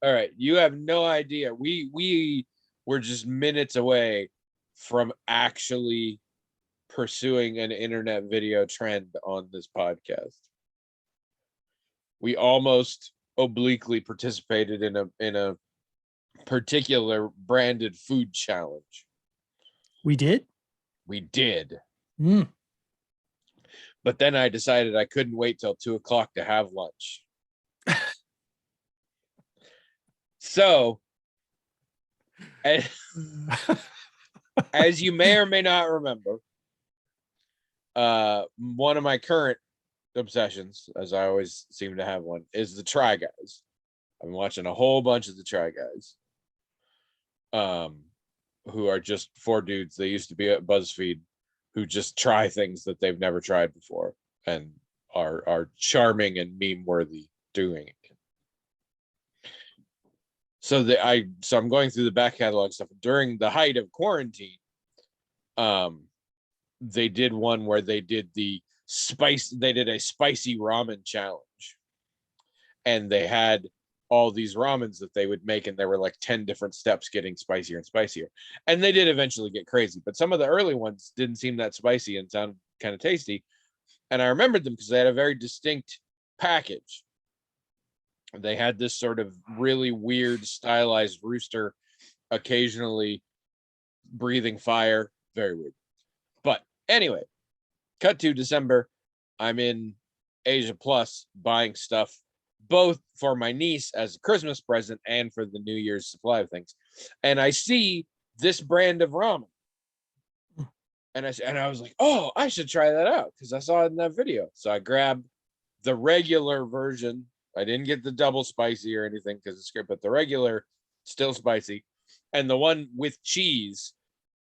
All right, you have no idea. We were just minutes away from actually pursuing an internet video trend on this podcast. We almost obliquely participated in a particular branded food challenge. We did? We did. Mm. But then I decided I couldn't wait till 2:00 to have lunch. So, as you may or may not remember, one of my current obsessions, as I always seem to have one, is the Try Guys. I've been watching a whole bunch of the Try Guys, who are just four dudes. They used to be at BuzzFeed, who just try things that they've never tried before and are charming and meme worthy doing it. So I'm going through the back catalog stuff during the height of quarantine. They did one where they did a spicy ramen challenge, and they had all these ramens that they would make, and there were like 10 different steps getting spicier and spicier, and they did eventually get crazy, but some of the early ones didn't seem that spicy and sound kind of tasty, and I remembered them because they had a very distinct package. They had this sort of really weird stylized rooster occasionally breathing fire. Very weird. But anyway, cut to December. I'm in Asia Plus buying stuff, both for my niece as a Christmas present and for the New Year's supply of things. And I see this brand of ramen. And I was like, oh, I should try that out because I saw it in that video. So I grabbed the regular version. I didn't get the double spicy or anything because it's great, but the regular, still spicy. And the one with cheese,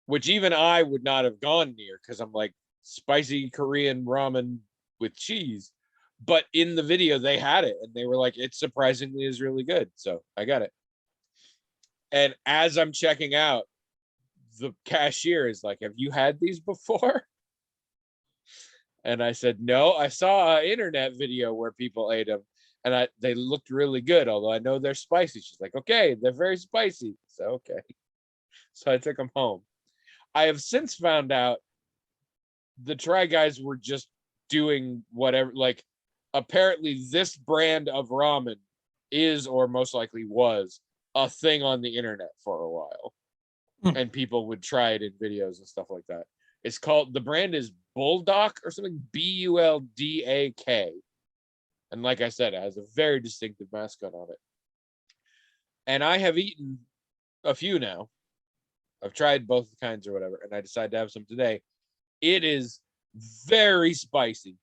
which even I would not have gone near because I'm like, spicy Korean ramen with cheese. But in the video, they had it and they were like, it surprisingly is really good. So I got it. And as I'm checking out, the cashier is like, have you had these before? And I said, no, I saw an internet video where people ate them. And they looked really good, although I know they're spicy. She's like, okay, they're very spicy. So, okay. So I took them home. I have since found out the Try Guys were just doing whatever. Like, apparently this brand of ramen is, or most likely was, a thing on the internet for a while. And people would try it in videos and stuff like that. It's called, the brand is Buldak or something, Buldak. And like I said, it has a very distinctive mascot on it. And I have eaten a few now. I've tried both kinds or whatever, and I decided to have some today. It is very spicy.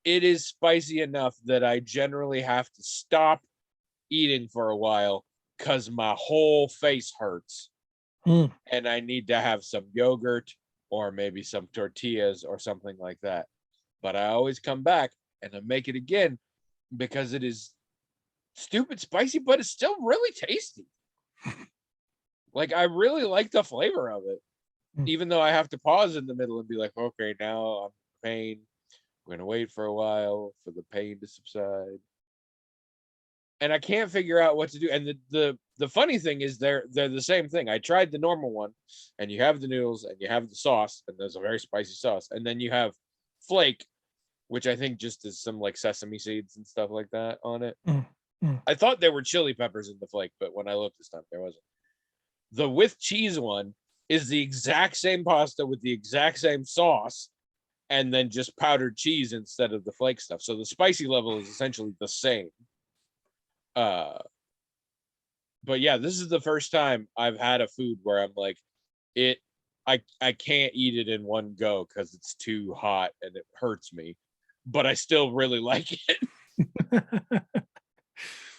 It is spicy enough that I generally have to stop eating for a while because my whole face hurts. And I need to have some yogurt or maybe some tortillas or something like that. But I always come back and I make it again because it is stupid spicy, but it's still really tasty. Like, I really like the flavor of it, even though I have to pause in the middle and be like, okay, now I'm in pain. I'm going to wait for a while for the pain to subside. And I can't figure out what to do. And the funny thing is they're the same thing. I tried the normal one, and you have the noodles and you have the sauce, and there's a very spicy sauce. And then you have flake, which I think just is some like sesame seeds and stuff like that on it. I thought there were chili peppers in the flake, but when I looked this time, there wasn't. The with cheese one is the exact same pasta with the exact same sauce, and then just powdered cheese instead of the flake stuff. So the spicy level is essentially the same. But yeah, this is the first time I've had a food where I'm like, I can't eat it in one go because it's too hot and it hurts me, but I still really like it.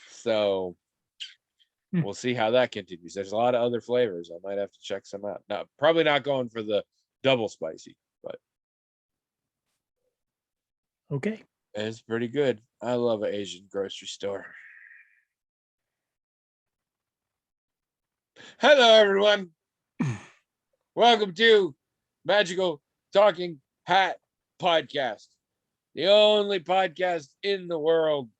So we'll see how that continues. There's a lot of other flavors. I might have to check some out. Now, probably not going for the double spicy, but okay. It's pretty good. I love an Asian grocery store. Hello, everyone. Welcome to Magical Talking Hat Podcast, the only podcast in the world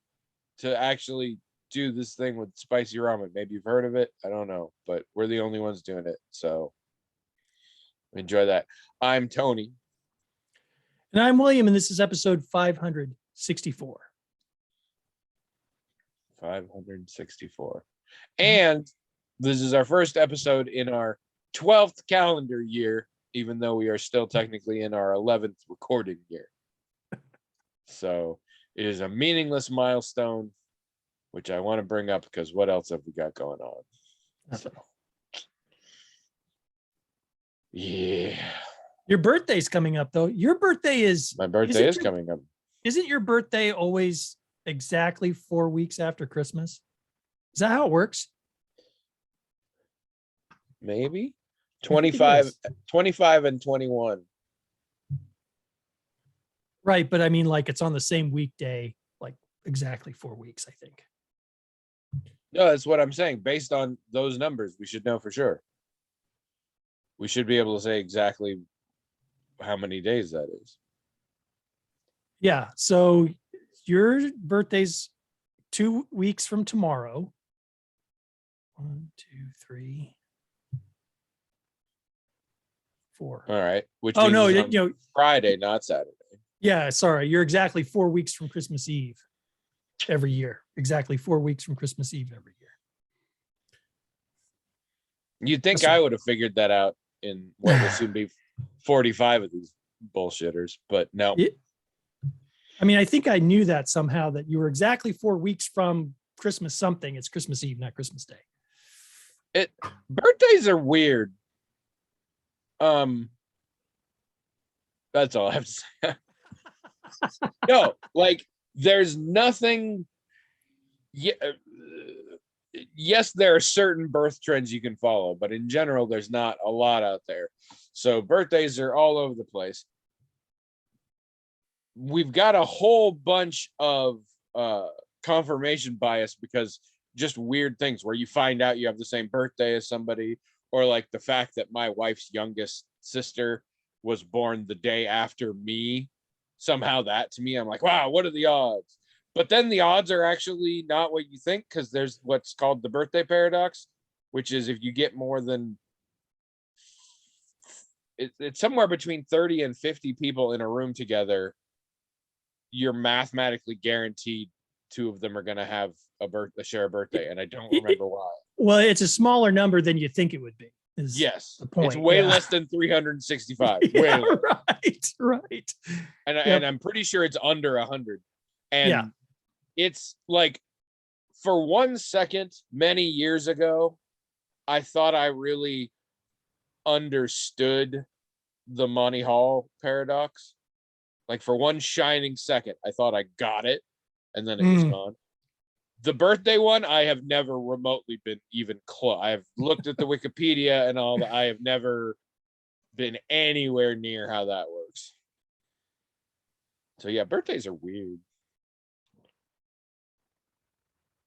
to actually do this thing with spicy ramen. Maybe you've heard of it. I don't know, but we're the only ones doing it. So enjoy that. I'm Tony. And I'm William, and this is episode 564. 564. And this is our first episode in our 12th calendar year, even though we are still technically in our 11th recording year. So it is a meaningless milestone, which I want to bring up because what else have we got going on? So, yeah. Your birthday's coming up, though. Your birthday is... My birthday is coming up. Isn't your birthday always exactly 4 weeks after Christmas? Is that how it works? Maybe 25 and 21. Right, but I mean, like, it's on the same weekday, like exactly 4 weeks, I think. No, that's what I'm saying. Based on those numbers, we should know for sure. We should be able to say exactly how many days that is. Yeah, so your birthday's 2 weeks from tomorrow. 1, 2, 3, 4. All right. Which Oh no, means it's Friday, not Saturday. Yeah, sorry. You're exactly 4 weeks from Christmas Eve every year. Exactly 4 weeks from Christmas Eve every year. You'd think I would have figured that out in what will soon be 45 of these bullshitters, but no. I mean, I think I knew that somehow, that you were exactly 4 weeks from Christmas something. It's Christmas Eve, not Christmas Day. Birthdays are weird. That's all I have to say. No, like there's nothing. Yes, there are certain birth trends you can follow, but in general, there's not a lot out there. So birthdays are all over the place. We've got a whole bunch of confirmation bias because just weird things where you find out you have the same birthday as somebody, or like the fact that my wife's youngest sister was born the day after me. Somehow that to me, I'm like, wow, what are the odds? But then the odds are actually not what you think, because there's what's called the birthday paradox, which is if you get more than it's somewhere between 30 and 50 people in a room together, you're mathematically guaranteed 2 of them are going to have share a birthday, and I don't remember why. Well, it's a smaller number than you think it would be. Yes, the point. It's way less than 365. Yeah, way right. And I'm pretty sure it's under 100. And it's like, for 1 second, many years ago, I thought I really understood the Monty Hall paradox. Like for one shining second, I thought I got it, and then it was gone. The birthday one, I have never remotely been even close. I've looked at the Wikipedia and all that. I have never been anywhere near how that works. So yeah, birthdays are weird.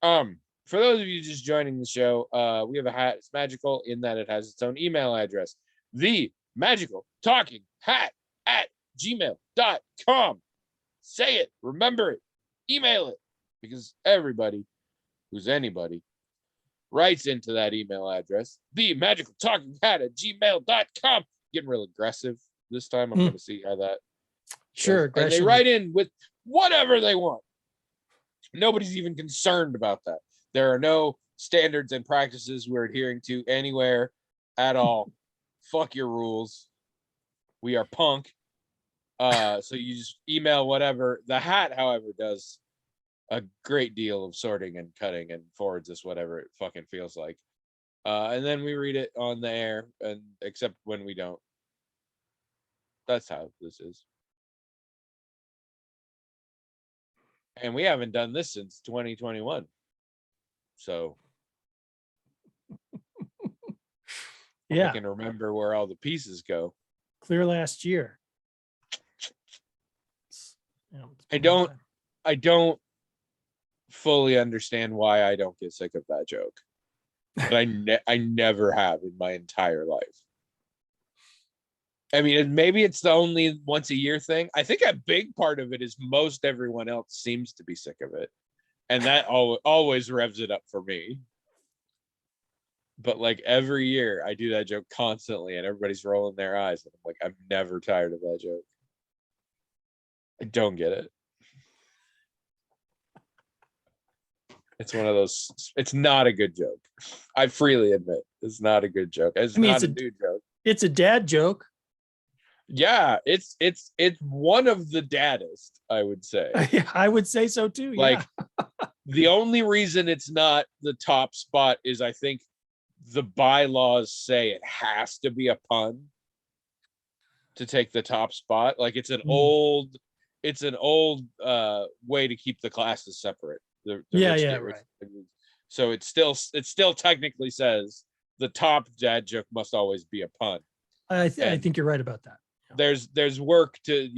For those of you just joining the show, we have a hat. It's magical in that it has its own email address. The magical talking hat at gmail.com. Say it, remember it, email it, because everybody who's anybody writes into that email address, the magical talking hat at gmail.com. Getting real aggressive this time. I'm going to see how that Sure. goes. And they write in with whatever they want. Nobody's even concerned about that. There are no standards and practices we're adhering to anywhere at all. Fuck your rules. We are punk. So you just email whatever. The hat, however, does a great deal of sorting and cutting and forwards us whatever it fucking feels like. And then we read it on the air, and except when we don't. That's how this is. And we haven't done this since 2021. So yeah, I can remember where all the pieces go. Clear last year. I don't fully understand why I don't get sick of that joke. But I never have in my entire life. I mean, maybe it's the only once a year thing. I think a big part of it is most everyone else seems to be sick of it. and that always revs it up for me. But like every year I do that joke constantly and everybody's rolling their eyes and I'm like, I'm never tired of that joke. I don't get it. It's one of those, it's not a good joke. I freely admit it's not a good joke. It's not a new joke. It's a dad joke. Yeah, it's one of the daddest, I would say. I would say so too. Like Yeah. the only reason it's not the top spot is I think the bylaws say it has to be a pun to take the top spot. Like it's an old way to keep the classes separate. The yeah, right. So it still technically says the top dad joke must always be a pun. I think you're right about that. Yeah. There's work to,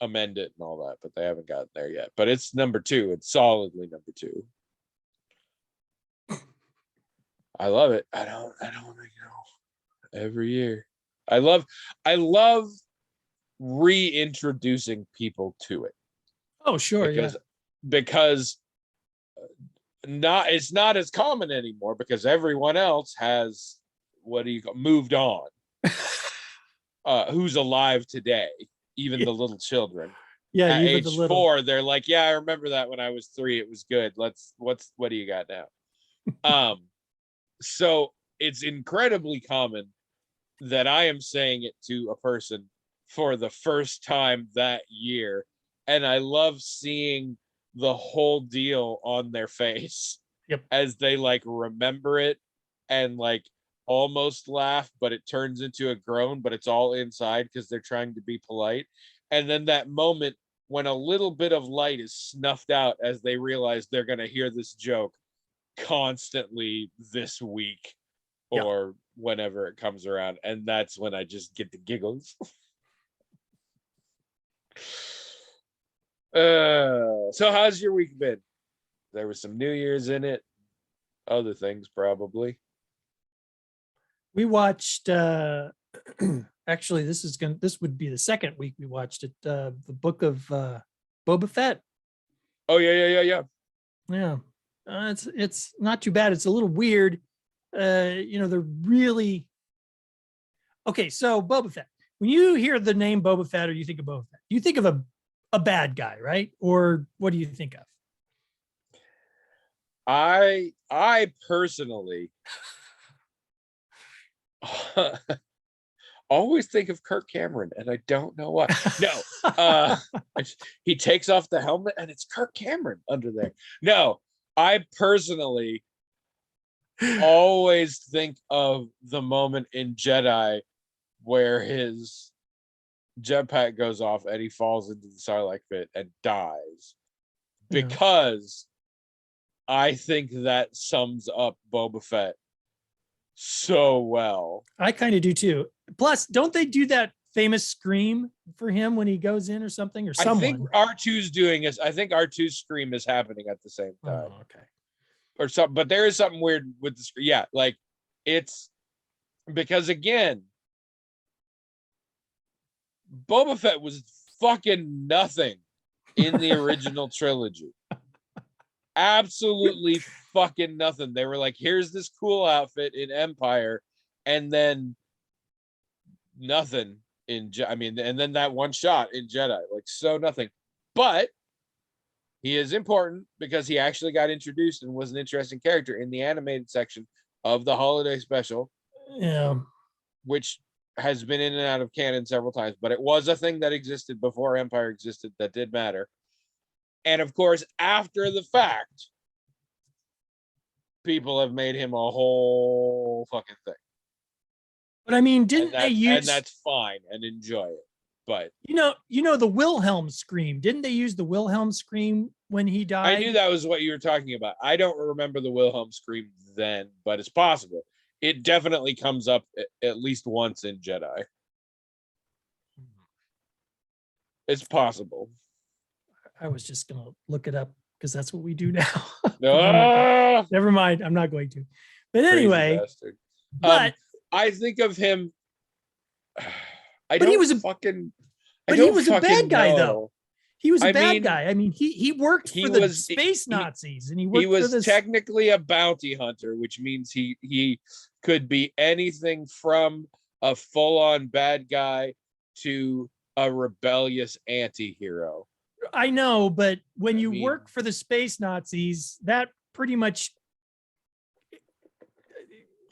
amend it and all that, but they haven't gotten there yet. But it's number 2. It's solidly number 2. I love it. I don't every year. I love reintroducing people to it. Oh, sure. Because it's not as common anymore because everyone else has moved on. Who's alive today, even the little children. Yeah, at even age the little 4, they're like, yeah, I remember that when I was 3, it was good. What do you got now? So it's incredibly common that I am saying it to a person for the first time that year, and I love seeing the whole deal on their face. Yep. As they like remember it and like almost laugh, but it turns into a groan, but it's all inside because they're trying to be polite. And then that moment when a little bit of light is snuffed out as they realize they're going to hear this joke constantly this week or whenever it comes around. And that's when I just get the giggles. So how's your week been? There was some New Year's in it, other things probably. We watched actually this would be the second week we watched it, the book of Boba Fett. Oh yeah. It's not too bad. It's a little weird. They're really okay. So Boba Fett, when you hear the name Boba Fett or you think of Boba Fett, you think of a bad guy, right? Or what do you think of? I personally always think of Kirk Cameron, and I don't know why. No, he takes off the helmet, and it's Kirk Cameron under there. No, I personally always think of the moment in Jedi where his jetpack goes off and he falls into the Sarlacc pit and dies, because I think that sums up Boba Fett so well. I kind of do too. Plus, don't they do that famous scream for him when he goes in or something, or someone? I think R2's doing this. I think R2's scream is happening at the same time. Oh, okay. Or something, but there is something weird with the scream. Yeah, like it's because again, Boba Fett was fucking nothing in the original trilogy. Absolutely fucking nothing. They were like, here's this cool outfit in Empire, and then nothing in and then that one shot in Jedi, like so nothing. But he is important because he actually got introduced and was an interesting character in the animated section of the holiday special. Yeah. Which has been in and out of canon several times, but it was a thing that existed before Empire existed that did matter. And of course, after the fact, people have made him a whole fucking thing. But I mean, didn't they use? And that's fine, and enjoy it. But the Wilhelm scream. Didn't they use the Wilhelm scream when he died? I knew that was what you were talking about. I don't remember the Wilhelm scream then, but it's possible. It definitely comes up at least once in Jedi. It's possible. I was just gonna look it up because that's what we do now. No, never mind. I'm not going to. But anyway, but I think of him. He was a bad guy, though. He was a I bad mean, guy. I mean, he worked he for the was space he, Nazis, and he he worked for was this. technically a bounty hunter, which means he could be anything from a full-on bad guy to a rebellious anti-hero. I know, but when I you mean, work for the space Nazis, that pretty much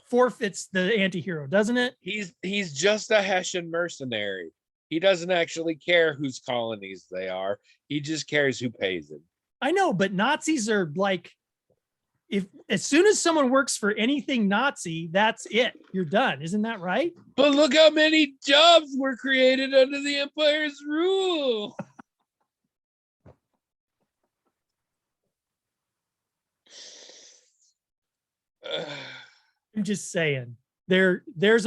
forfeits the anti-hero, doesn't it? he's just a Hessian mercenary. He doesn't actually care whose colonies they are. He just cares who pays him. I know, but Nazis are like, if as soon as someone works for anything Nazi, that's it. You're done. Isn't that right? But look how many jobs were created under the Empire's rule. I'm just saying. There's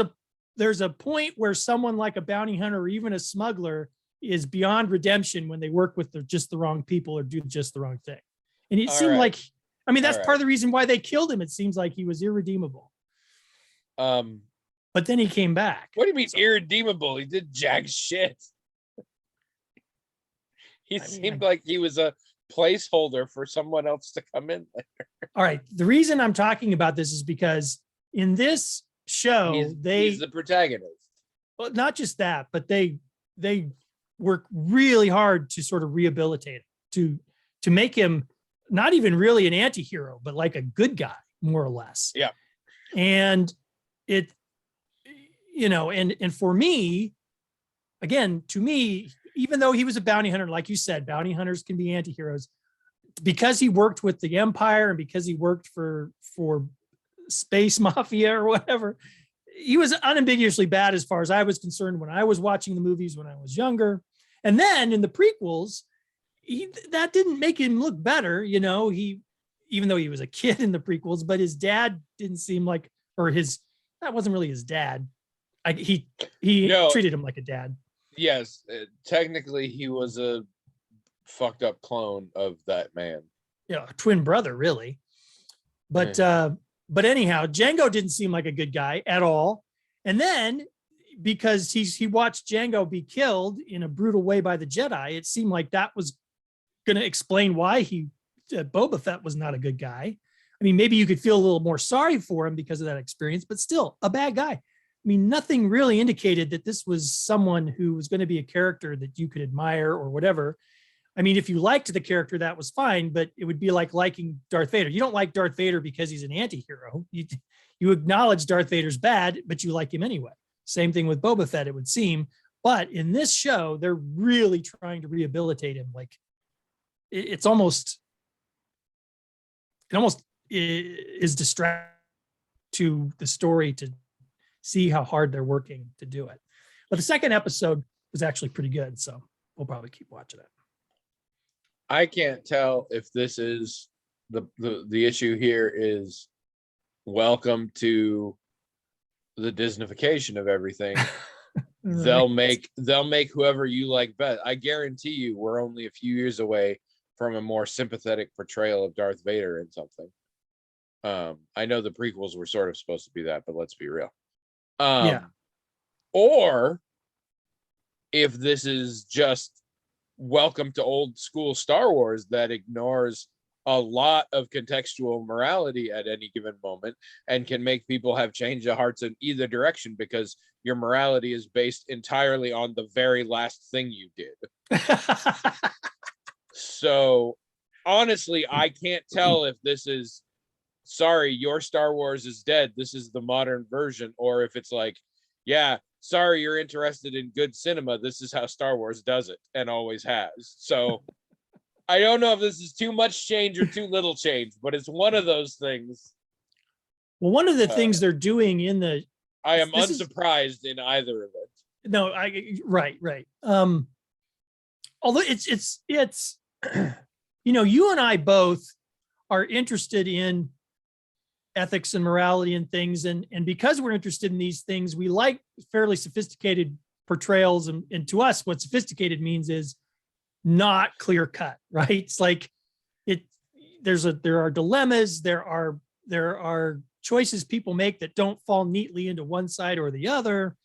a point where someone like a bounty hunter or even a smuggler is beyond redemption when they work with just the wrong people or do just the wrong thing. And it All seemed right. like, I mean, that's All part of right. the reason why they killed him. It seems like he was irredeemable. But then he came back. What do you mean irredeemable? He did jack shit. He seemed like he was a placeholder for someone else to come in later. All right. The reason I'm talking about this is because in this show, he's the protagonist. Well, not just that, but they work really hard to sort of rehabilitate him, to make him not even really an anti-hero, but like a good guy, more or less. Yeah. And it, and for me, again, to me, even though he was a bounty hunter, like you said, bounty hunters can be anti-heroes, because he worked with the Empire and because he worked for space mafia or whatever, he was unambiguously bad as far as I was concerned when I was watching the movies when I was younger. And then in the prequels, that didn't make him look better. Even though he was a kid in the prequels, but his dad didn't seem like, that wasn't really his dad. He treated him like a dad. Yes, technically he was a fucked up clone of that man. A twin brother, really. But anyhow, Django didn't seem like a good guy at all. And then because he watched Django be killed in a brutal way by the Jedi, it seemed like that was going to explain why Boba Fett was not a good guy. I mean, maybe you could feel a little more sorry for him because of that experience, but still a bad guy. I mean, nothing really indicated that this was someone who was going to be a character that you could admire or whatever. I mean, if you liked the character, that was fine, but it would be like liking Darth Vader. You don't like Darth Vader because he's an anti-hero. You acknowledge Darth Vader's bad, but you like him anyway. Same thing with Boba Fett, it would seem. But in this show, they're really trying to rehabilitate him. Like it almost is distracting to the story to see how hard they're working to do it. But the second episode was actually pretty good, so we'll probably keep watching it. I can't tell if this is the issue here is welcome to the Disneyfication of everything. They'll make whoever you like best. I guarantee you we're only a few years away from a more sympathetic portrayal of Darth Vader in something. I know the prequels were sort of supposed to be that, but let's be real. Yeah. Or if this is just welcome to old school Star Wars that ignores a lot of contextual morality at any given moment and can make people have change of hearts in either direction because your morality is based entirely on the very last thing you did. So honestly, I can't tell if this is, sorry, your Star Wars is dead, this is the modern version, or if it's like, yeah, sorry, you're interested in good cinema, this is how Star Wars does it and always has. So I don't know if this is too much change or too little change, but it's one of those things. Well, one of the things they're doing in the, I am unsurprised in either of it. No, right. Although it's you and I both are interested in ethics and morality and things, and because we're interested in these things, we like fairly sophisticated portrayals, and to us, what sophisticated means is not clear cut, right? It's like there are dilemmas, there are choices people make that don't fall neatly into one side or the other.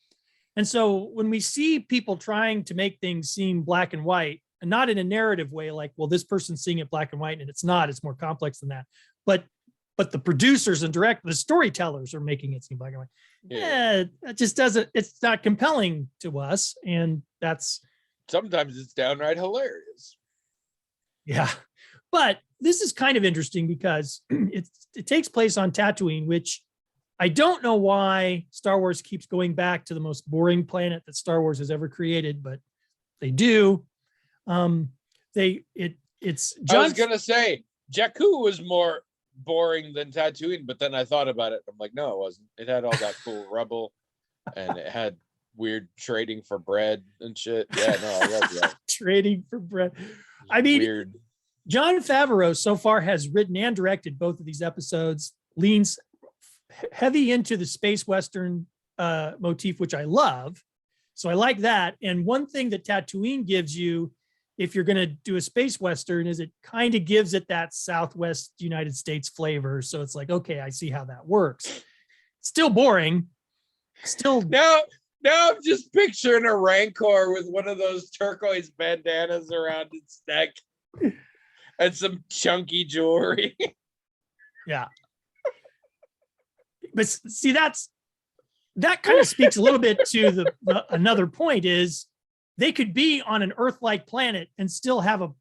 And so when we see people trying to make things seem black and white, and not in a narrative way, like, well, this person's seeing it black and white, and it's not, it's more complex than that. But the producers and the storytellers are making it seem black and white. Yeah, it just doesn't, it's not compelling to us. And that's sometimes it's downright hilarious. Yeah. But this is kind of interesting because it takes place on Tatooine, which I don't know why Star Wars keeps going back to the most boring planet that Star Wars has ever created, but they do. It's I was gonna say Jakku was more boring than Tatooine, but then I thought about it. I'm like, no, it wasn't. It had all that cool rubble, and it had weird trading for bread and shit. Yeah, no, I love that. Trading for bread. I mean, weird. Jon Favreau so far has written and directed both of these episodes, leans heavy into the space Western motif, which I love. So I like that. And one thing that Tatooine gives you, if you're going to do a space Western, is it kind of gives it that Southwest United States flavor. So it's like, okay, I see how that works. Still boring. Still. Now I'm just picturing a Rancor with one of those turquoise bandanas around its neck and some chunky jewelry. Yeah. But see, that kind of speaks a little bit to the another point is they could be on an Earth-like planet and still have a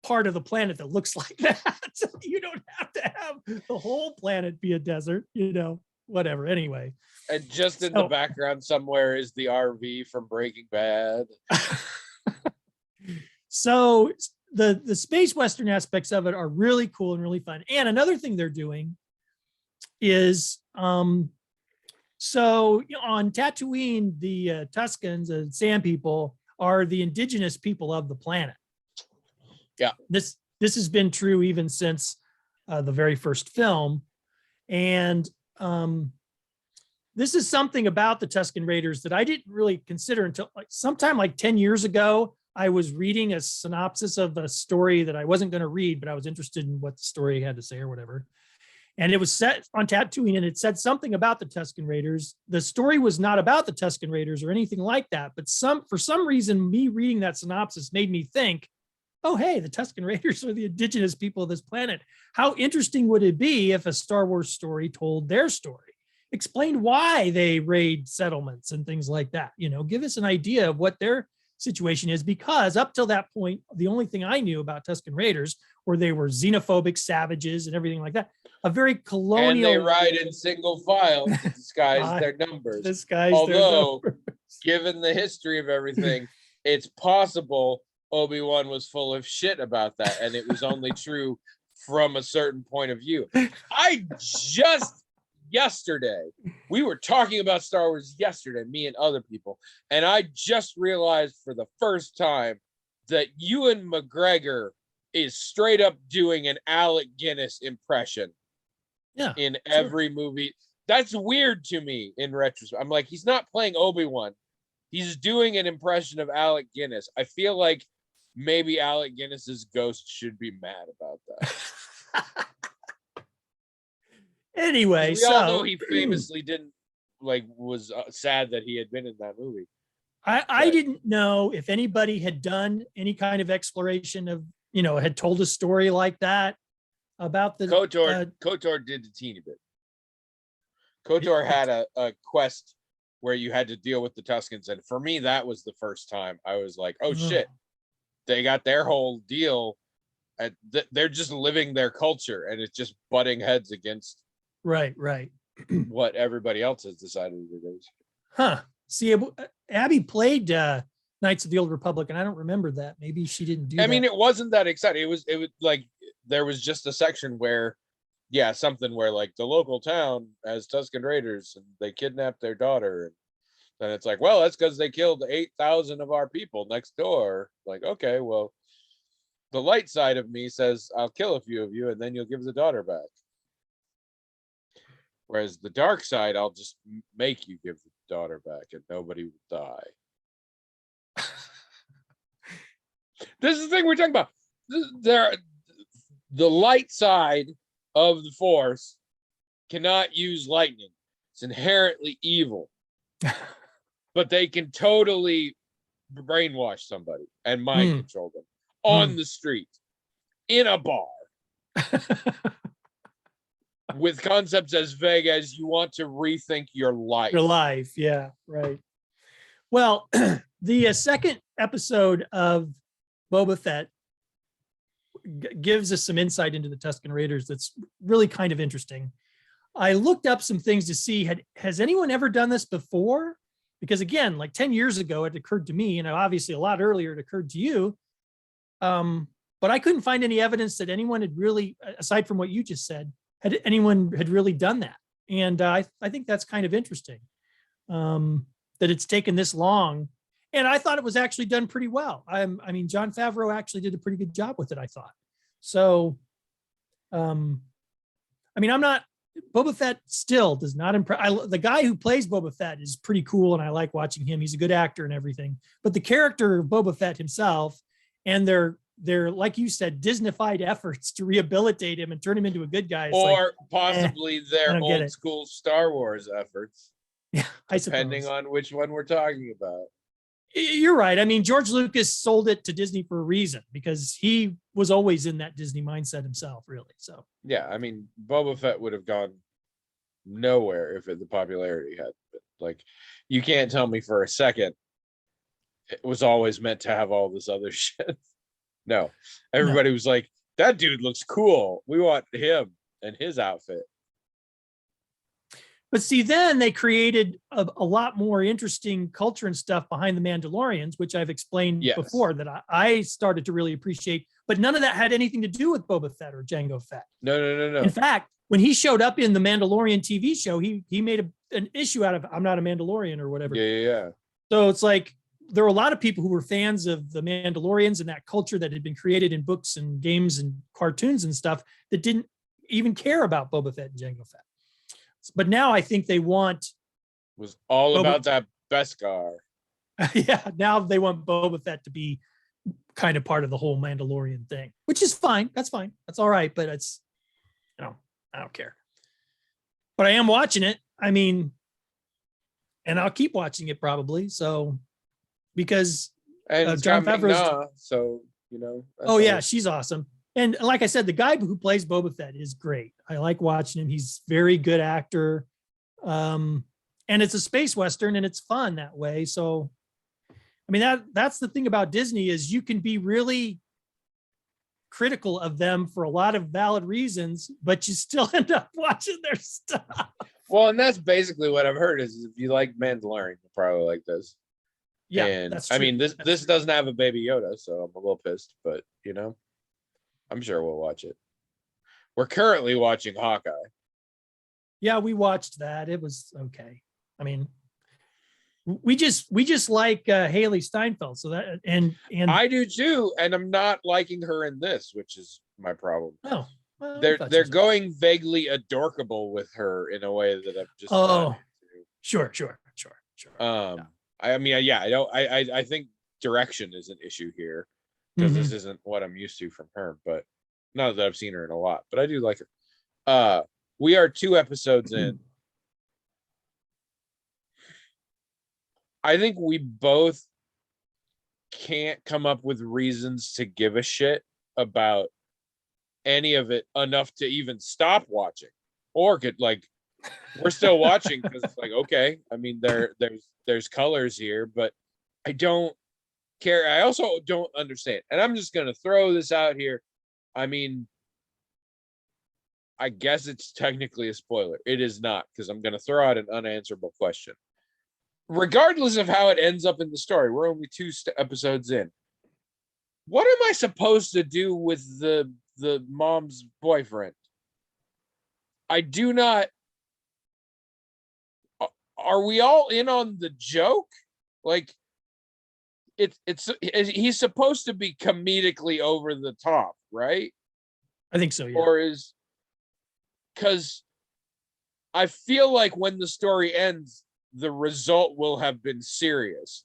part of the planet that looks like that. You don't have to have the whole planet be a desert, whatever. Anyway. And just in the background somewhere is the RV from Breaking Bad. So the space Western aspects of it are really cool and really fun. And another thing they're doing is, so on Tatooine, the Tuscans and Sand People are the indigenous people of the planet. Yeah. This has been true even since the very first film. And this is something about the Tusken Raiders that I didn't really consider until sometime like 10 years ago. I was reading a synopsis of a story that I wasn't going to read, but I was interested in what the story had to say or whatever. And it was set on Tatooine, and it said something about the Tusken Raiders. The story was not about the Tusken Raiders or anything like that, but for some reason, me reading that synopsis made me think, oh, hey, the Tusken Raiders are the indigenous people of this planet. How interesting would it be if a Star Wars story told their story, explained why they raid settlements and things like that? Give us an idea of what their situation is, because up till that point, the only thing I knew about Tusken Raiders were they were xenophobic savages and everything like that. A very colonial. And they ride in single file to disguise their numbers. Although, given the history of everything, it's possible Obi-Wan was full of shit about that, and it was only true from a certain point of view. Yesterday, we were talking about Star Wars yesterday, me and other people, and I just realized for the first time that Ewan McGregor is straight up doing an Alec Guinness impression in every movie. That's weird to me in retrospect. I'm like, he's not playing Obi-Wan. He's doing an impression of Alec Guinness. I feel like maybe Alec Guinness's ghost should be mad about that. Anyway, we all know he famously was sad that he had been in that movie. I didn't know if anybody had done any kind of exploration of, had told a story like that about the KOTOR did a teeny bit. KOTOR had a quest where you had to deal with the Tuskens, and for me that was the first time I was like, oh shit, they got their whole deal, and they're just living their culture, and it's just butting heads against right what everybody else has decided it is. See, Abby played Knights of the Old Republic, and I don't remember that. Maybe she didn't do that. I mean, it wasn't that exciting. It was like there was just a section where something where like the local town has Tusken Raiders and they kidnapped their daughter, and it's like, well, that's because they killed 8,000 of our people next door. Like, okay, well, the light side of me says I'll kill a few of you and then you'll give the daughter back. Whereas the dark side, I'll just make you give the daughter back and nobody will die. This is the thing we're talking about. The light side of the Force cannot use lightning. It's inherently evil. But they can totally brainwash somebody and mind control them. on the street, in a bar, with concepts as vague as you want to rethink your life. Your life. Yeah, right. Well, the second episode of Boba Fett gives us some insight into the Tusken Raiders that's really kind of interesting. I looked up some things to see, has anyone ever done this before? Because again, like 10 years ago, it occurred to me, and obviously a lot earlier it occurred to you. But I couldn't find any evidence that anyone had really, aside from what you just said, had really done that. And I think that's kind of interesting, that it's taken this long. And I thought it was actually done pretty well. I mean, Jon Favreau actually did a pretty good job with it, I thought. So, I mean, Boba Fett still does not impress. The guy who plays Boba Fett is pretty cool, and I like watching him. He's a good actor and everything. But the character of Boba Fett himself, and their like you said, Disneyfied efforts to rehabilitate him and turn him into a good guy, or possibly their old it. school Star Wars efforts. Yeah, I suppose. Depending on which one we're talking about. You're right. I mean, George Lucas sold it to Disney for a reason, because he was always in that Disney mindset himself, really. So yeah, I mean, Boba Fett would have gone nowhere if the popularity had been. Like, you can't tell me for a second it was always meant to have all this other shit. No, everybody was like, that dude looks cool. We want him and his outfit. But see, then they created a lot more interesting culture and stuff behind the Mandalorians, which I've explained before that I started to really appreciate. But none of that had anything to do with Boba Fett or Jango Fett. No. In fact, when he showed up in the Mandalorian TV show, he made an issue out of, I'm not a Mandalorian or whatever. Yeah. So it's like, there were a lot of people who were fans of the Mandalorians and that culture that had been created in books and games and cartoons and stuff that didn't even care about Boba Fett and Jango Fett. But now I think they want, was all about that Beskar. Yeah, now they want Boba Fett to be kind of part of the whole Mandalorian thing, which is fine. That's fine. That's all right. But it's, I don't care. But I am watching it. I mean, and I'll keep watching it probably. So, because Jon Favreau, so oh yeah, she's awesome. And like I said, the guy who plays Boba Fett is great. I like watching him. He's a very good actor. And it's a space Western and it's fun that way. So, I mean, that's the thing about Disney is you can be really critical of them for a lot of valid reasons, but you still end up watching their stuff. Well, and that's basically what I've heard is if you like Mandalorian, you'll probably like this. Yeah, and that's true. I mean, this doesn't have a Baby Yoda, so I'm a little pissed, but I'm sure we'll watch it. We're currently watching Hawkeye. Yeah, we watched that. It was okay. I mean, we just like Haley Steinfeld. So that and I do too, and I'm not liking her in this, which is my problem. Oh, well, they're going vaguely adorkable with her in a way that I'm just sure. Yeah. I mean, yeah, I think direction is an issue here because this isn't what I'm used to from her, but not that I've seen her in a lot, but I do like her. We are 2 episodes in. I think we both can't come up with reasons to give a shit about any of it enough to even stop watching, or could we're still watching because it's like, okay, I mean, there's colors here, but I don't care. I also don't understand, and I'm just gonna throw this out here. I mean, I guess it's technically a spoiler. It is not, because I'm gonna throw out an unanswerable question. Regardless of how it ends up in the story, we're only 2 episodes in. What am I supposed to do with the mom's boyfriend? I do not. Are we all in on the joke? Like, he's supposed to be comedically over the top, right? I think so, yeah. Or is, because I feel like when the story ends, the result will have been serious.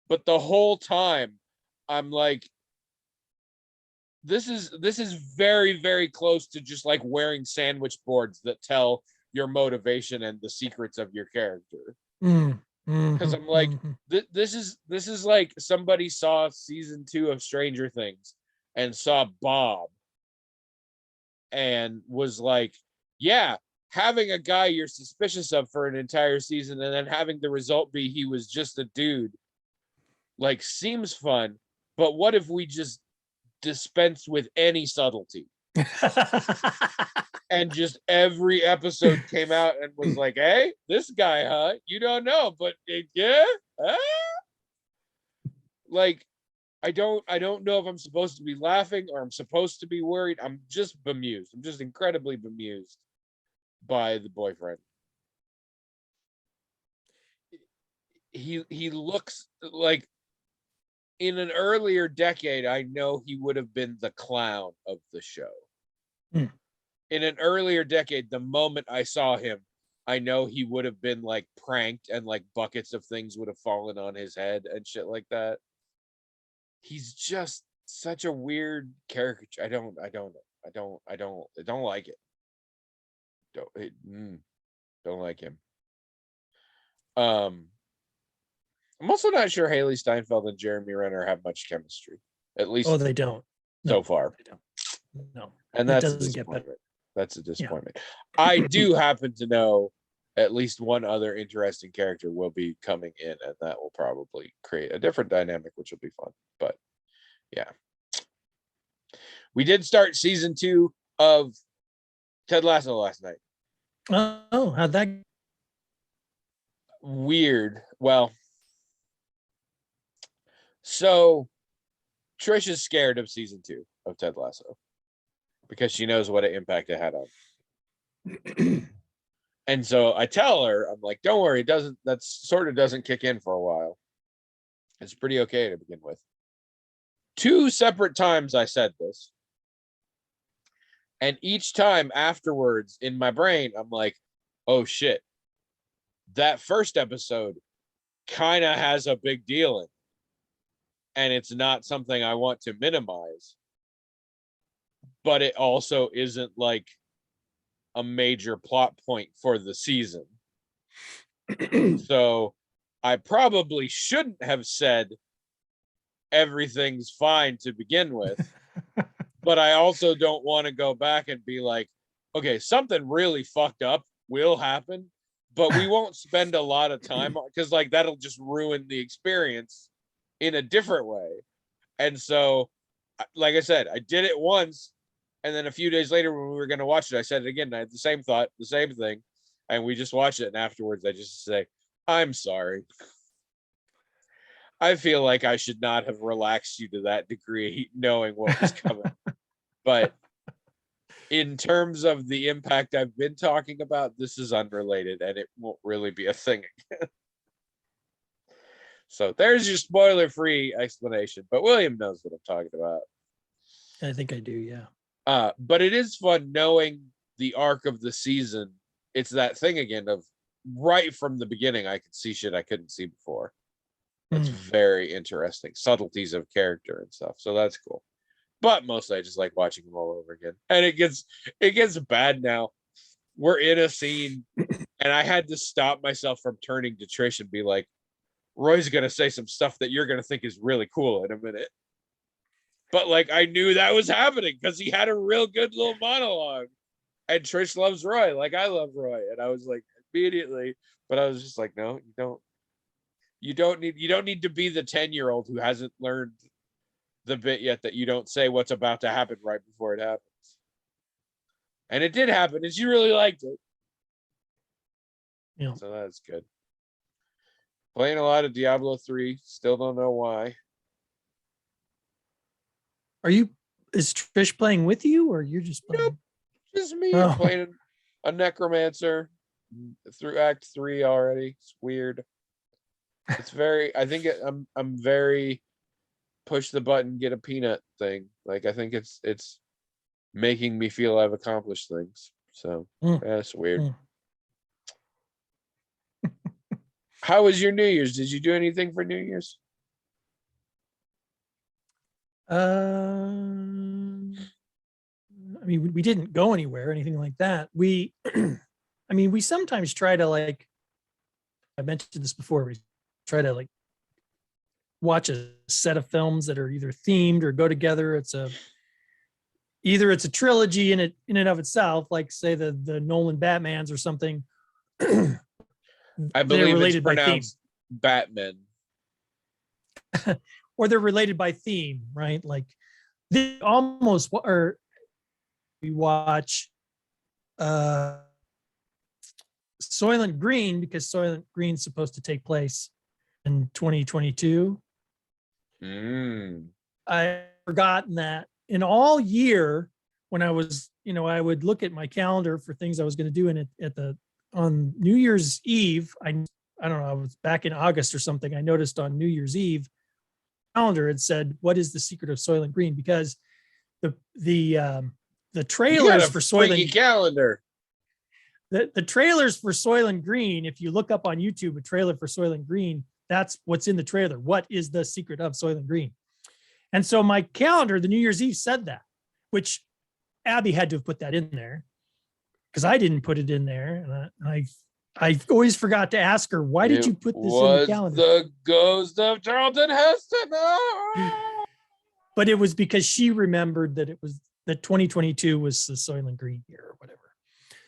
But the whole time, I'm like, this is very, very close to just like wearing sandwich boards that tell your motivation and the secrets of your character. Because I'm like, this is like somebody saw season 2 of Stranger Things and saw Bob and was like, yeah, having a guy you're suspicious of for an entire season and then having the result be he was just a dude, like, seems fun. But what if we just dispense with any subtlety? And just every episode came out and was like, hey, this guy, huh? You don't know, but yeah. Like, I don't know if I'm supposed to be laughing or I'm supposed to be worried. I'm just bemused. I'm just incredibly bemused by the boyfriend. He looks like, in an earlier decade, I know he would have been the clown of the show. Hmm. In an earlier decade, the moment I saw him, I know he would have been like pranked and like buckets of things would have fallen on his head and shit like that. He's just such a weird caricature. I don't like it. Don't like him. I'm also not sure Haley Steinfeld and Jeremy Renner have much chemistry, at least Oh, they don't. so far. They don't. No. And It that's a doesn't get better. disappointment. That's a disappointment. I do happen to know at least one other interesting character will be coming in, and that will probably create a different dynamic, which will be fun. But yeah. We did start season 2 of Ted Lasso last night. Oh, how'd that? Weird. Well, so Trish is scared of season 2 of Ted Lasso because she knows what an impact it had on. And so I tell her, I'm like, don't worry, that sort of doesn't kick in for a while. It's pretty okay to begin with. 2 separate times I said this. And each time afterwards in my brain, I'm like, oh shit. That first episode kind of has a big deal in it. And it's not something I want to minimize. But it also isn't like a major plot point for the season. So I probably shouldn't have said everything's fine to begin with. But I also don't want to go back and be like, okay, something really fucked up will happen, but we won't spend a lot of time because like that'll just ruin the experience in a different way. And so, like I said, I did it once, and then a few days later when we were going to watch it, I said it again. I had the same thought, the same thing, and we just watched it. And afterwards, I just say, I'm sorry. I feel like I should not have relaxed you to that degree, knowing what was coming. But in terms of the impact I've been talking about, this is unrelated, and it won't really be a thing again. So there's your spoiler-free explanation. But William knows what I'm talking about. I think I do, yeah. But it is fun knowing the arc of the season. It's that thing again of right from the beginning, I could see shit I couldn't see before. It's very interesting. Subtleties of character and stuff. So that's cool. But mostly I just like watching them all over again. And it gets bad now. We're in a scene and I had to stop myself from turning to Trish and be like, Roy's gonna say some stuff that you're gonna think is really cool in a minute. But like I knew that was happening because he had a real good little monologue. And Trish loves Roy like I love Roy. And I was like, immediately, but I was just like, no, you don't need to be the 10-year-old who hasn't learned the bit yet that you don't say what's about to happen right before it happens. And it did happen, and she really liked it. Yeah. So that's good. Playing a lot of Diablo 3, still don't know why. Is Trish playing with you or you're just playing? Nope, just me playing a necromancer through Act 3 already. It's weird. It's very, I'm very push the button, get a peanut thing. Like I think it's making me feel I've accomplished things. So that's weird. How was your New Year's? Did you do anything for New Year's? I mean, we didn't go anywhere or anything like that. We sometimes try to, like, I mentioned this before, we try to like watch a set of films that are either themed or go together. It's a either it's a trilogy in and of itself, like say the Nolan Batmans or something. I They're believe it's related by theme, pronounced Batman. or they're related by theme, right? Like they almost, or we watch Soylent Green, because Soylent Green's supposed to take place in 2022. Mm. I forgotten that in all year when I was, I would look at my calendar for things I was going to do in it on New Year's Eve. I don't know, I was back in August or something. I noticed on New Year's Eve calendar it said, "What is the secret of Soylent Green?" Because the You got trailers a for freaky Soylent calendar. the trailers for Soylent Green, if you look up on YouTube a trailer for Soylent Green, that's what's in the trailer. What is the secret of Soylent Green? And so my calendar, the New Year's Eve, said that, which Abby had to have put that in there because I didn't put it in there. And I always forgot to ask her, why did you put this in the calendar? The ghost of Charlton Heston. But it was because she remembered that it was that 2022 was the Soylent Green year or whatever.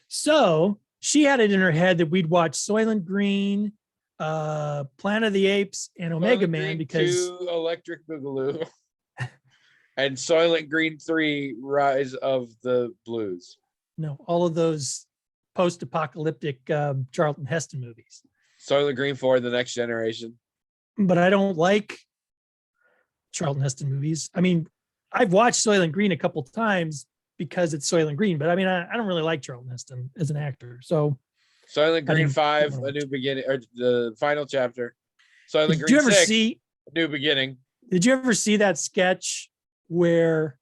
So she had it in her head that we'd watch Soylent Green, Planet of the Apes, and Omega Soylent Man Green because 2, Electric Boogaloo, and Soylent Green 3, Rise of the Blues. all of those post-apocalyptic Charlton Heston movies. Soylent Green 4, The Next Generation. But I don't like Charlton Heston movies. I mean, I've watched Soylent Green a couple times because it's Soylent Green, but I mean, I don't really like Charlton Heston as an actor. So Soylent Green 5, A New Beginning, or the final chapter. Soylent Green 6, New Beginning. Did you ever see that sketch where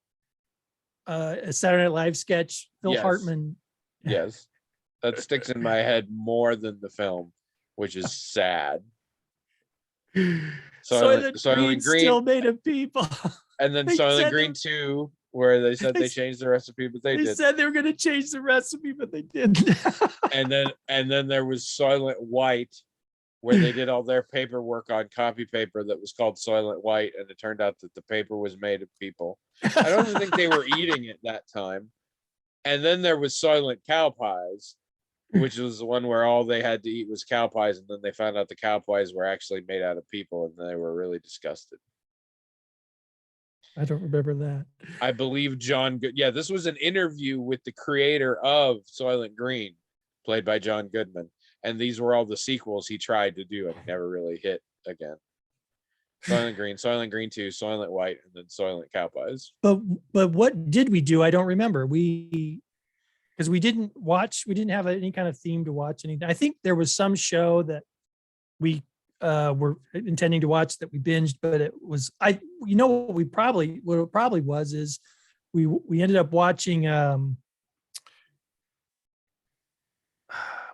a Saturday Night Live sketch, Phil Hartman? Yes. That sticks in my head more than the film, which is sad. Soylent Green still made of people. And then Soylent Green 2, where they said they changed the recipe, but they said they were going to change the recipe, but they didn't. and then there was Soylent White, where they did all their paperwork on copy paper that was called Soylent White, and it turned out that the paper was made of people. I don't even think they were eating it that time. And then there was Soylent Cow Pies, which was the one where all they had to eat was cow pies, and then they found out the cow pies were actually made out of people, and they were really disgusted. I don't remember that. I believe John Good. Yeah, this was an interview with the creator of Soylent Green, played by John Goodman. And these were all the sequels he tried to do and never really hit again. Soylent Green, Soylent Green 2, Soylent White, and then Soylent Cow Pies. But what did we do? I don't remember. Because we didn't have any kind of theme to watch anything. I think there was some show that we were intending to watch that we binged, but it was what it probably was is we ended up watching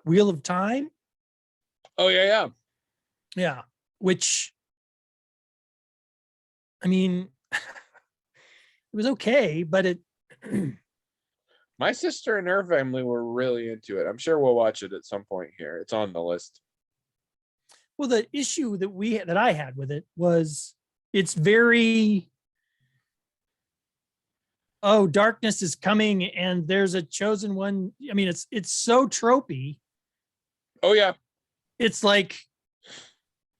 Wheel of Time. Oh yeah. Which, I mean, it was okay, but it. My sister and her family were really into it. I'm sure we'll watch it at some point here. It's on the list. Well, the issue that I had with it was it's very, darkness is coming and there's a chosen one. I mean, it's so tropey. Oh yeah. It's like,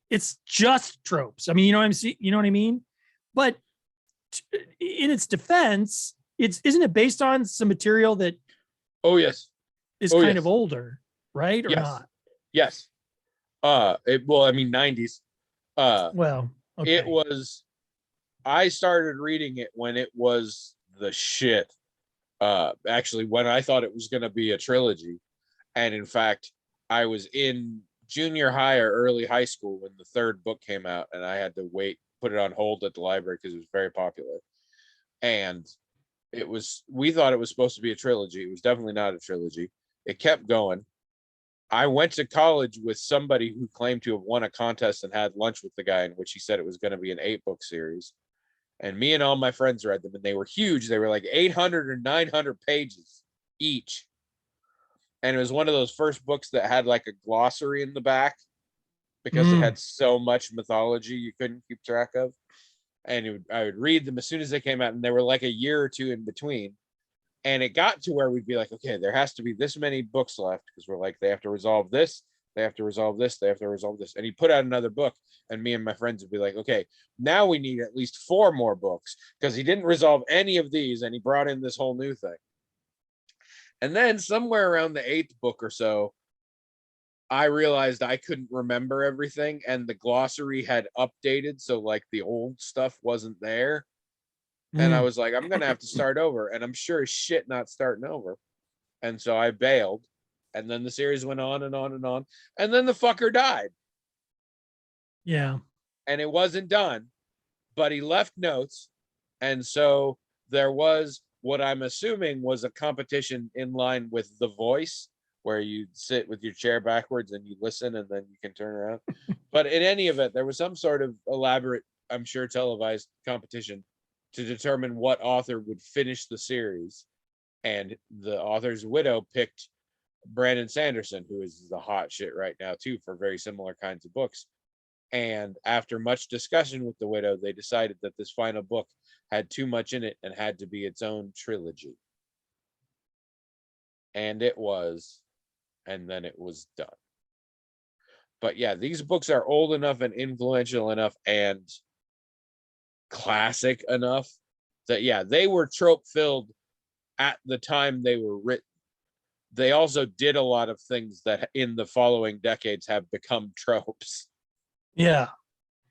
it's just tropes. I mean, you know what I mean? But in its defense, isn't it based on some material that yes is kind of older, right? Or not? Yes. 90s. Okay. It was, I started reading it when it was the shit. Actually, when I thought it was going to be a trilogy. And in fact, I was in junior high or early high school when the third book came out, and I had to put it on hold at the library because it was very popular. And we thought it was supposed to be a trilogy. It was definitely not a trilogy. It kept going. I went to college with somebody who claimed to have won a contest and had lunch with the guy in which he said it was going to be an 8-book series. And me and all my friends read them, and they were huge. They were like 800 or 900 pages each. And it was one of those first books that had like a glossary in the back because it had so much mythology you couldn't keep track of. And I would read them as soon as they came out, and they were like a year or two in between. And it got to where we'd be like, okay, there has to be this many books left, because we're like, they have to resolve this, they have to resolve this, they have to resolve this. And he put out another book, and me and my friends would be like, okay, now we need at least 4 more books, because he didn't resolve any of these, and he brought in this whole new thing. And then somewhere around the 8th book or so, I realized I couldn't remember everything, and the glossary had updated, so like the old stuff wasn't there. And I was like, I'm gonna have to start over, and I'm sure as shit not starting over. And so I bailed, and then the series went on and on and on, and then the fucker died, Yeah. and it wasn't done, but he left notes, and so there was what I'm assuming was a competition in line with The Voice, where you sit with your chair backwards and you listen, and then you can turn around. But in any event, there was some sort of elaborate, I'm sure, televised competition to determine what author would finish the series. And the author's widow picked Brandon Sanderson, who is the hot shit right now too, for very similar kinds of books. And after much discussion with the widow, they decided that this final book had too much in it and had to be its own trilogy. And it was, and then it was done. But yeah, these books are old enough and influential enough and classic enough that, yeah, they were trope filled at the time they were written. They also did a lot of things that in the following decades have become tropes. Yeah.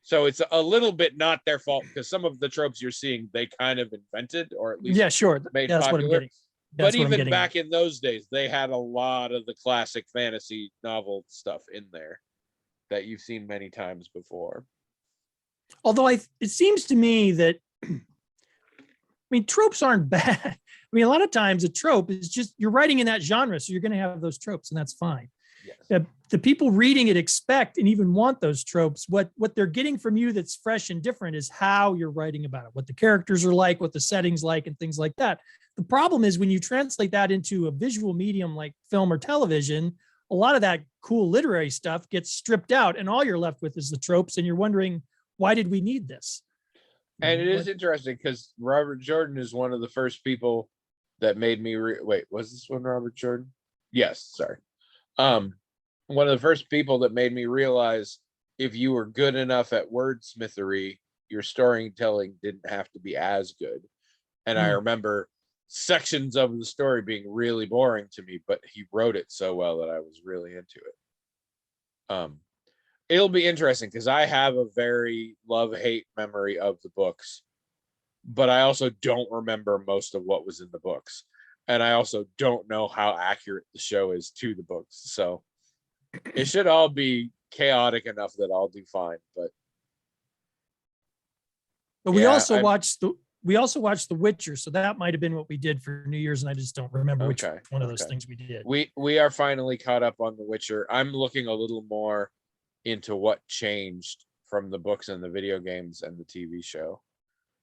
So it's a little bit not their fault, because some of the tropes you're seeing, they kind of invented, or at least Yeah, sure. made That's what I'm popular. getting. But even back in those days, they had a lot of the classic fantasy novel stuff in there that you've seen many times before. Although it seems to me that, I mean, tropes aren't bad. I mean, a lot of times a trope is just you're writing in that genre, so you're going to have those tropes, and that's fine. Yes. The people reading it expect and even want those tropes. What they're getting from you that's fresh and different is how you're writing about it, what the characters are like, what the setting's like, and things like that. The problem is when you translate that into a visual medium like film or television, a lot of that cool literary stuff gets stripped out, and all you're left with is the tropes, and you're wondering, why did we need this? And it is interesting because Robert Jordan is one of the first people that made me wait, was this one Robert Jordan? Yes, sorry. One of the first people that made me realize if you were good enough at wordsmithery, your storytelling didn't have to be as good. And I remember sections of the story being really boring to me, but he wrote it so well that I was really into it. It'll be interesting because I have a very love-hate memory of the books, but I also don't remember most of what was in the books. And I also don't know how accurate the show is to the books. So it should all be chaotic enough that I'll do fine. But we also watched The Witcher, so that might have been what we did for New Year's, and I just don't remember which one of those things we did. We are finally caught up on The Witcher. I'm looking a little more into what changed from the books and the video games and the TV show,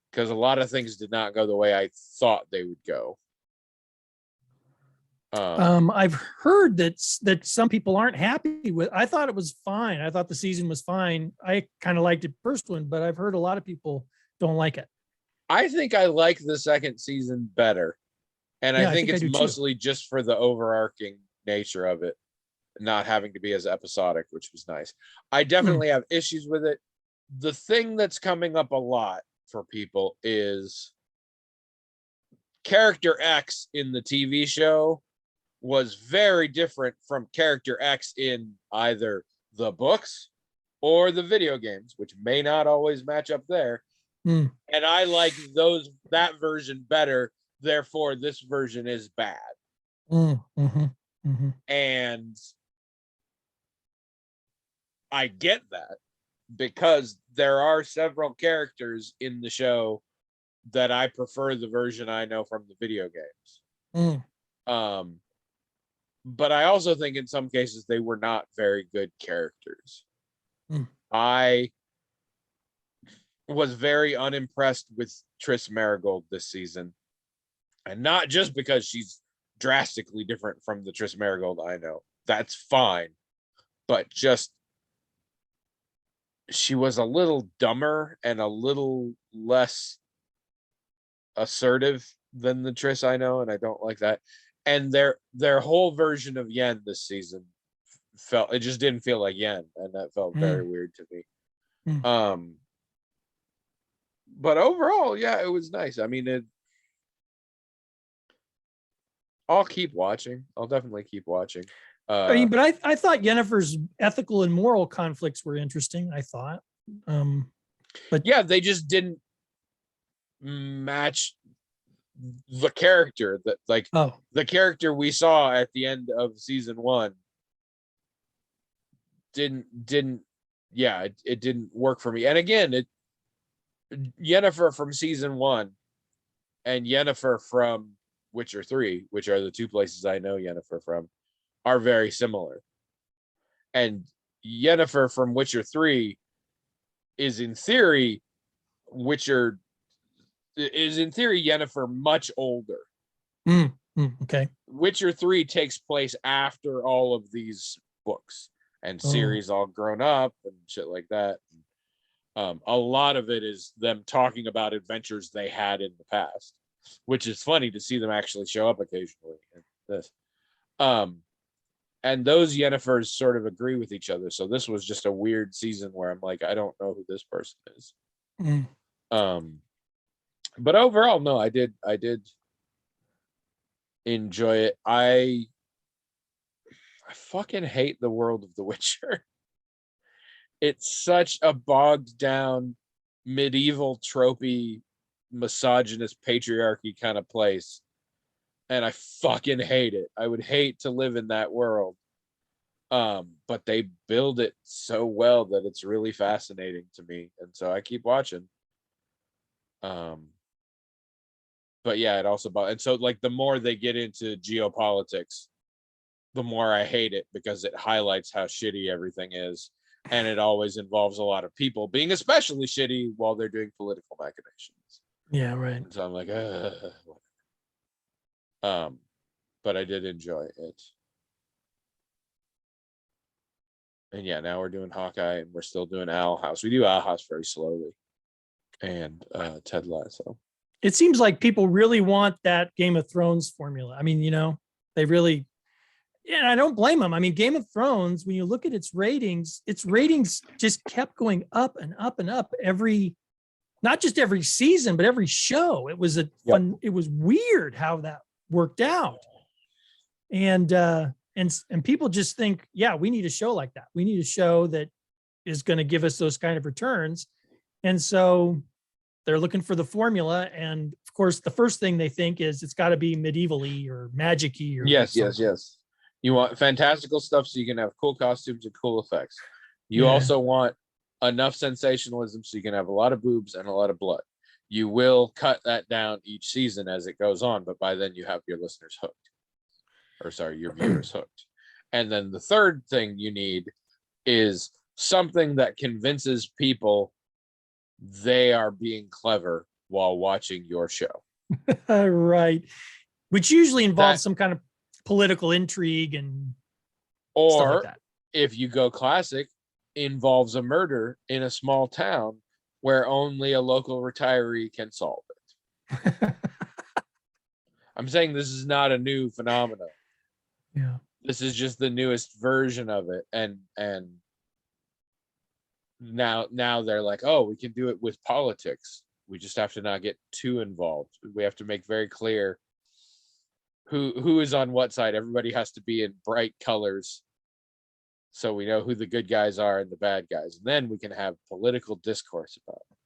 because a lot of things did not go the way I thought they would go. I've heard that some people aren't happy with. I thought it was fine. I thought the season was fine. I kind of liked it first one, but I've heard a lot of people don't like it. I think I like the second season better, and I think it's mostly just for the overarching nature of it, not having to be as episodic, which was nice. I definitely have issues with it. The thing that's coming up a lot for people is character X in the TV show was very different from character X in either the books or the video games, which may not always match up there. And I like that version better. Therefore, this version is bad. And I get that because there are several characters in the show that I prefer the version I know from the video games. But I also think in some cases they were not very good characters. I was very unimpressed with Triss Merigold this season, and not just because she's drastically different from the Triss Merigold I know. That's fine, but just she was a little dumber and a little less assertive than the Triss I know, and I don't like that. And their whole version of Yen this season it just didn't feel like Yen, and that felt very weird to me. But overall, yeah, it was nice. I mean, I'll keep watching. I'll definitely keep watching. I mean, but I thought Yennefer's ethical and moral conflicts were interesting. I thought, but yeah, they just didn't match the character that the character we saw at the end of season 1 didn't it didn't work for me. And again, Yennefer from season 1 and Yennefer from Witcher 3, which are the two places I know Yennefer from, are very similar. And Yennefer from Witcher 3 is in theory Yennefer much older. Okay. Witcher 3 takes place after all of these books and series all grown up and shit like that. A lot of it is them talking about adventures they had in the past, which is funny to see them actually show up occasionally in this. And those Yennefers sort of agree with each other. So this was just a weird season where I'm like, I don't know who this person is. But overall, no, I did enjoy it. I fucking hate the world of The Witcher. It's such a bogged down, medieval, tropey, misogynist patriarchy kind of place. And I fucking hate it. I would hate to live in that world. But they build it so well that it's really fascinating to me. And so I keep watching. But yeah, it also, and so like the more they get into geopolitics, the more I hate it, because it highlights how shitty everything is. And it always involves a lot of people being especially shitty while they're doing political machinations. Yeah, right. And so I'm like, but I did enjoy it. And yeah, now we're doing Hawkeye, and we're still doing Owl House. We do Owl House very slowly, and Ted Lasso. It seems like people really want that Game of Thrones formula. I mean, they really, and I don't blame them. I mean, Game of Thrones, when you look at its ratings just kept going up and up and up not just every season, but every show. It was it was weird how that worked out. And people just think, yeah, we need a show like that. We need a show that is going to give us those kind of returns. And so they're looking for the formula. And of course, the first thing they think is it's got to be medievally or magic-y. Or yes. You want fantastical stuff so you can have cool costumes and cool effects. You also want enough sensationalism so you can have a lot of boobs and a lot of blood. You will cut that down each season as it goes on, but by then you have your listeners hooked. Or sorry, your viewers hooked. And then the third thing you need is something that convinces people they are being clever while watching your show. Right. Which usually involves some kind of political intrigue and stuff like that. If you go classic, involves a murder in a small town where only a local retiree can solve it. I'm saying this is not a new phenomenon. Yeah. This is just the newest version of it. And now they're like, oh, we can do it with politics. We just have to not get too involved. We have to make very clear who is on what side. Everybody has to be in bright colors so we know who the good guys are and the bad guys. And then we can have political discourse about it.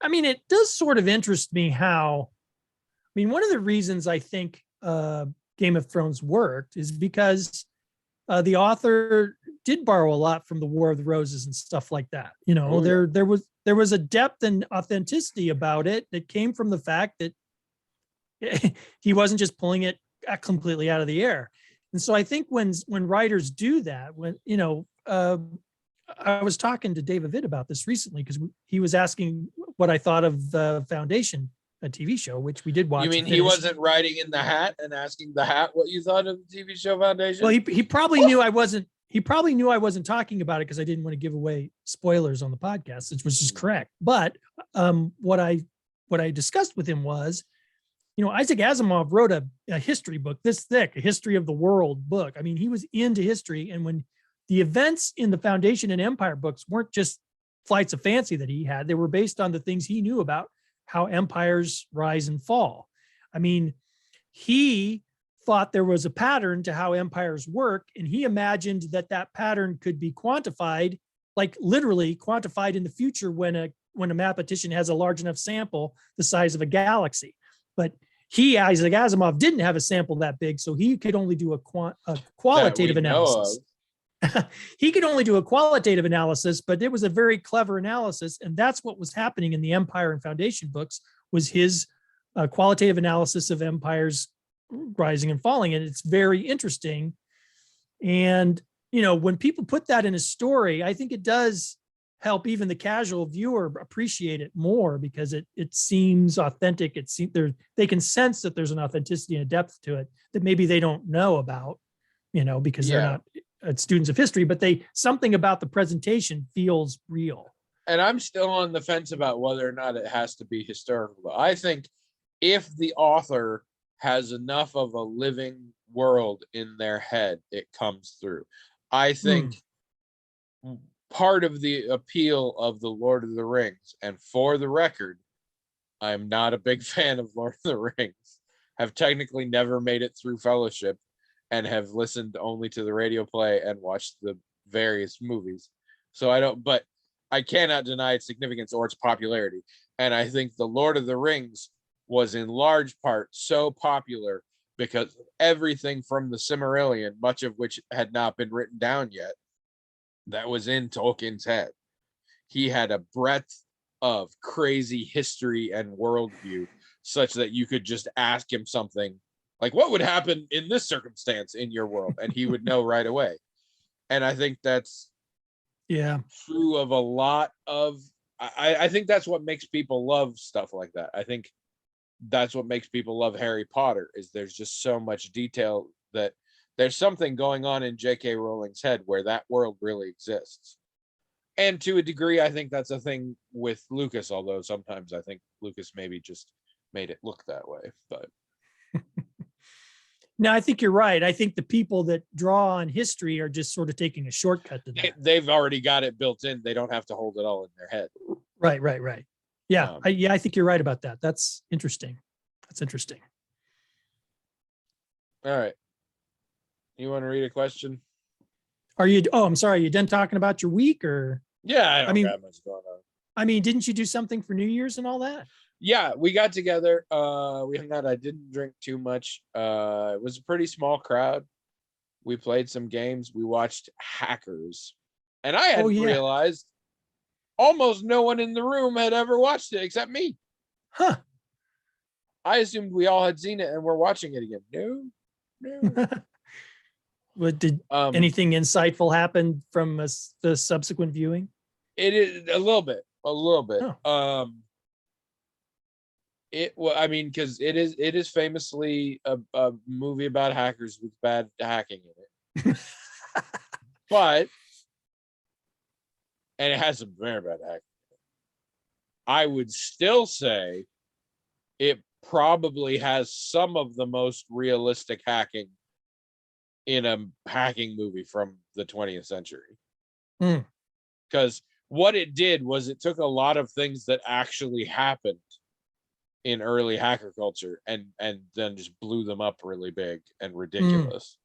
I mean, it does sort of interest me one of the reasons I think Game of Thrones worked is because the author did borrow a lot from the War of the Roses and stuff like that. There was a depth and authenticity about it that came from the fact that he wasn't just pulling it completely out of the air. And so I think when writers do that, I was talking to Dave Avid about this recently because he was asking what I thought of the Foundation, a TV show, which we did watch. You mean he wasn't writing in the hat and asking the hat what you thought of the TV show Foundation? Well, he probably knew I wasn't. He probably knew I wasn't talking about it because I didn't want to give away spoilers on the podcast, which was just correct. But what I discussed with him was, Isaac Asimov wrote a history book this thick, a history of the world book. I mean, he was into history. And when the events in the Foundation and Empire books weren't just flights of fancy that he had, they were based on the things he knew about how empires rise and fall. I mean, he thought there was a pattern to how empires work, and he imagined that that pattern could be quantified, like literally quantified in the future when a mathematician has a large enough sample the size of a galaxy. But Isaac Asimov, didn't have a sample that big, so he could only do a qualitative analysis. He could only do a qualitative analysis, but it was a very clever analysis, and that's what was happening in the Empire and Foundation books, was his qualitative analysis of empires rising and falling. And it's very interesting. And, when people put that in a story, I think it does help even the casual viewer appreciate it more, because it seems authentic. They can sense that there's an authenticity and a depth to it that maybe they don't know about, because they're not students of history, but something about the presentation feels real. And I'm still on the fence about whether or not it has to be historical. I think if the author has enough of a living world in their head, it comes through. I think part of the appeal of the Lord of the Rings, and for the record, I'm not a big fan of Lord of the Rings, have technically never made it through Fellowship, and have listened only to the radio play and watched the various movies. So but I cannot deny its significance or its popularity. And I think the Lord of the Rings was in large part so popular because of everything from the Silmarillion, much of which had not been written down yet, that was in Tolkien's head. He had a breadth of crazy history and worldview such that you could just ask him something like, what would happen in this circumstance in your world? And he would know right away. And I think that's true of a lot of, I think that's what makes people love stuff like that. I think that's what makes people love Harry Potter, is there's just so much detail, that there's something going on in J.K. Rowling's head where that world really exists. And to a degree, I think that's a thing with Lucas, although sometimes I think Lucas maybe just made it look that way. But no, I think you're right. I think the people that draw on history are just sort of taking a shortcut to that. They've already got it built in. They don't have to hold it all in their head. Right. Yeah, I think you're right about that. That's interesting. All right. You want to read a question? I'm sorry. Are you done talking about your week, or? Yeah, I don't got much going on. I mean, didn't you do something for New Year's and all that? Yeah, we got together. We hung out. I didn't drink too much. It was a pretty small crowd. We played some games. We watched Hackers. And I hadn't realized almost no one in the room had ever watched it except me. Huh. I assumed we all had seen it and we're watching it again. No. What did anything insightful happen from the subsequent viewing? It is a little bit. Oh. Because it is famously a movie about hackers with bad hacking in it. And it has some very bad hacking in it. I would still say it probably has some of the most realistic hacking in a hacking movie from the 20th century. Because what it did was it took a lot of things that actually happened in early hacker culture and then just blew them up really big and ridiculous.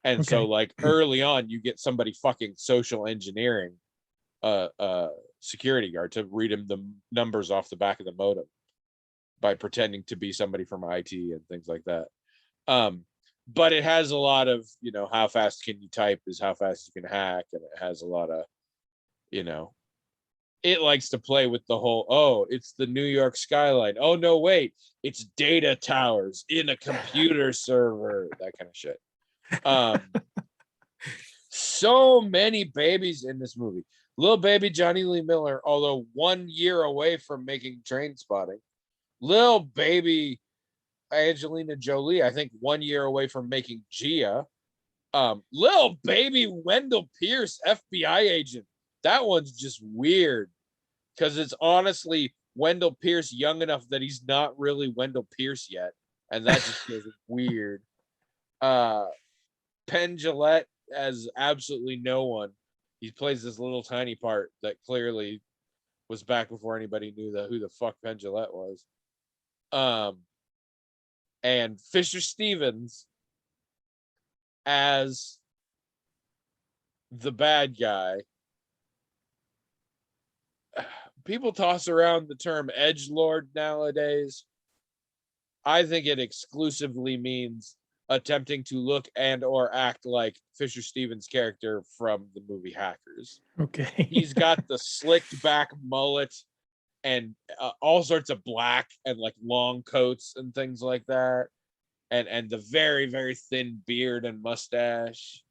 And so like early on, you get somebody fucking social engineering security guard to read him the numbers off the back of the modem by pretending to be somebody from IT and things like that. But it has a lot of, how fast can you type is how fast you can hack. And it has a lot of, it likes to play with the whole, it's the New York skyline. Oh, no, wait, it's data towers in a computer server, that kind of shit. So many babies in this movie. Little baby Johnny Lee Miller, although 1 year away from making Trainspotting. Little baby Angelina Jolie, I think 1 year away from making Gia. Little baby Wendell Pierce, FBI agent. That one's just weird because it's honestly Wendell Pierce young enough that he's not really Wendell Pierce yet. and that just feels weird. Penn Jillette as absolutely no one. He plays this little tiny part that clearly was back before anybody knew who the fuck Penn Jillette was. And Fisher Stevens as the bad guy. People toss around the term edgelord nowadays. I think it exclusively means attempting to look and or act like Fisher Stevens' character from the movie Hackers. Okay. He's got the slicked back mullet and all sorts of black and like long coats and things like that, and the very very thin beard and mustache.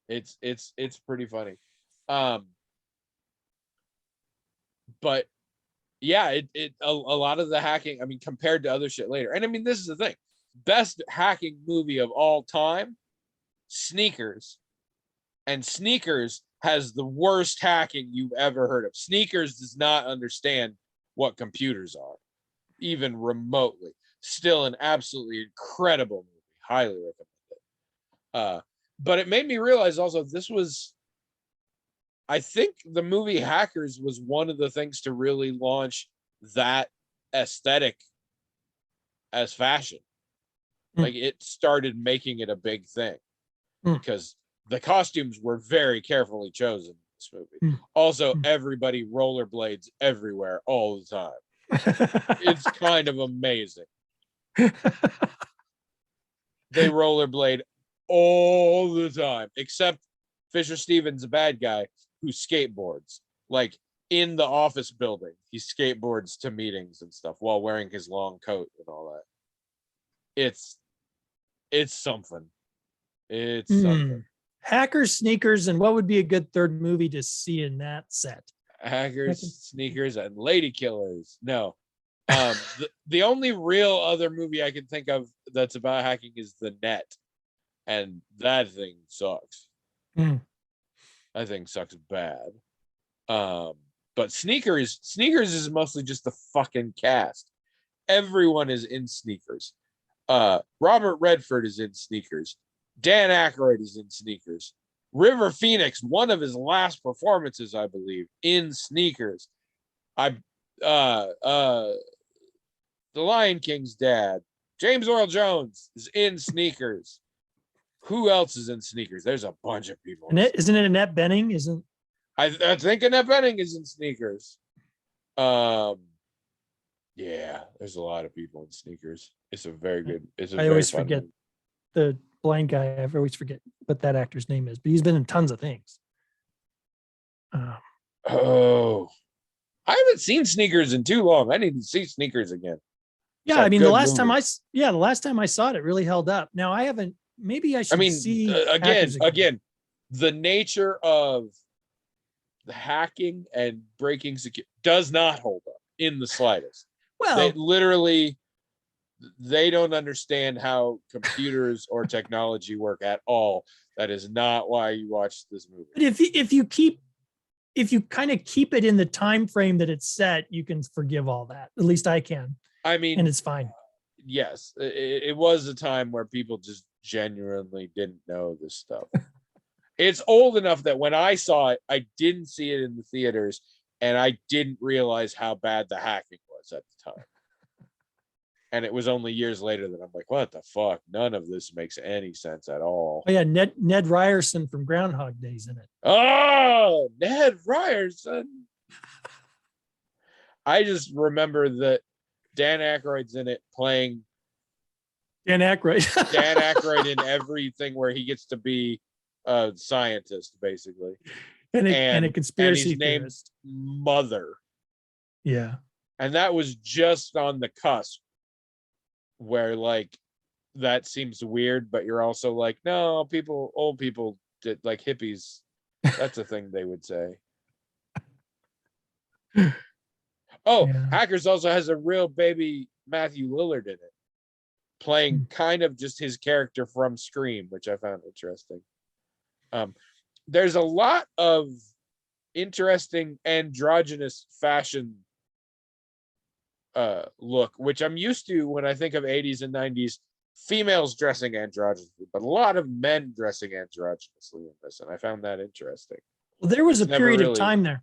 It's pretty funny. But yeah, a lot of the hacking, I mean, compared to other shit later, and I mean, this is the thing, best hacking movie of all time, Sneakers. And Sneakers has the worst hacking you've ever heard of. Sneakers does not understand what computers are, even remotely. Still an absolutely incredible movie. Highly recommend it. But it made me realize also this was, I think the movie Hackers was one of the things to really launch that aesthetic as fashion. Like it started making it a big thing because the costumes were very carefully chosen in this movie. Also, everybody rollerblades everywhere all the time. It's kind of amazing. They rollerblade all the time, except Fisher Stevens, a bad guy who skateboards. Like in the office building, he skateboards to meetings and stuff while wearing his long coat and all that. It's something. It's something. Hackers, Sneakers, and what would be a good third movie to see in that set? Hackers, Sneakers, and Lady Killers. No. The only real other movie I can think of that's about hacking is The Net, and that thing sucks. That thing sucks bad. But Sneakers is mostly just the fucking cast. Everyone is in Sneakers. Robert Redford is in Sneakers. Dan Aykroyd is in Sneakers. River Phoenix, one of his last performances, I believe, in Sneakers. The Lion King's dad, James Earl Jones, is in Sneakers. Who else is in Sneakers? There's a bunch of people. Isn't it Annette Bening? I think Annette Bening is in Sneakers. Yeah, there's a lot of people in Sneakers. It's a very good. I always forget the blind guy. I always forget what that actor's name is, but he's been in tons of things. Oh, I haven't seen Sneakers in too long. I need to see Sneakers again. Yeah, I mean, the last time I saw it, it really held up. Now I haven't. Maybe I should see again. The nature of the hacking and breaking security does not hold up in the slightest. Well, they don't understand how computers or technology work at all. That is not why you watch this movie. But if you kind of keep it in the time frame that it's set, you can forgive all that. At least I can. I mean, and it's fine. Yes, it was a time where people just genuinely didn't know this stuff. It's old enough that when I saw it, I didn't see it in the theaters, and I didn't realize how bad the hacking was at the time. And it was only years later that I'm like, what the fuck? None of this makes any sense at all. Oh yeah, Ned Ryerson from Groundhog Day's in it. Oh, Ned Ryerson. I just remember that Dan Aykroyd's in it playing Dan Aykroyd. Dan Aykroyd in everything where he gets to be a scientist, basically. And a conspiracy theorist. Mother. Yeah. And that was just on the cusp where like that seems weird, but you're also like, no, old people did, like hippies. That's a thing they would say. Oh, yeah. Hackers also has a real baby Matthew Lillard in it, playing kind of just his character from Scream, which I found interesting. There's a lot of interesting androgynous fashion look, which I'm used to when I think of 80s and 90s females dressing androgynously, but a lot of men dressing androgynously in this, and I found that interesting. Well, there was It's a never period of really, time there.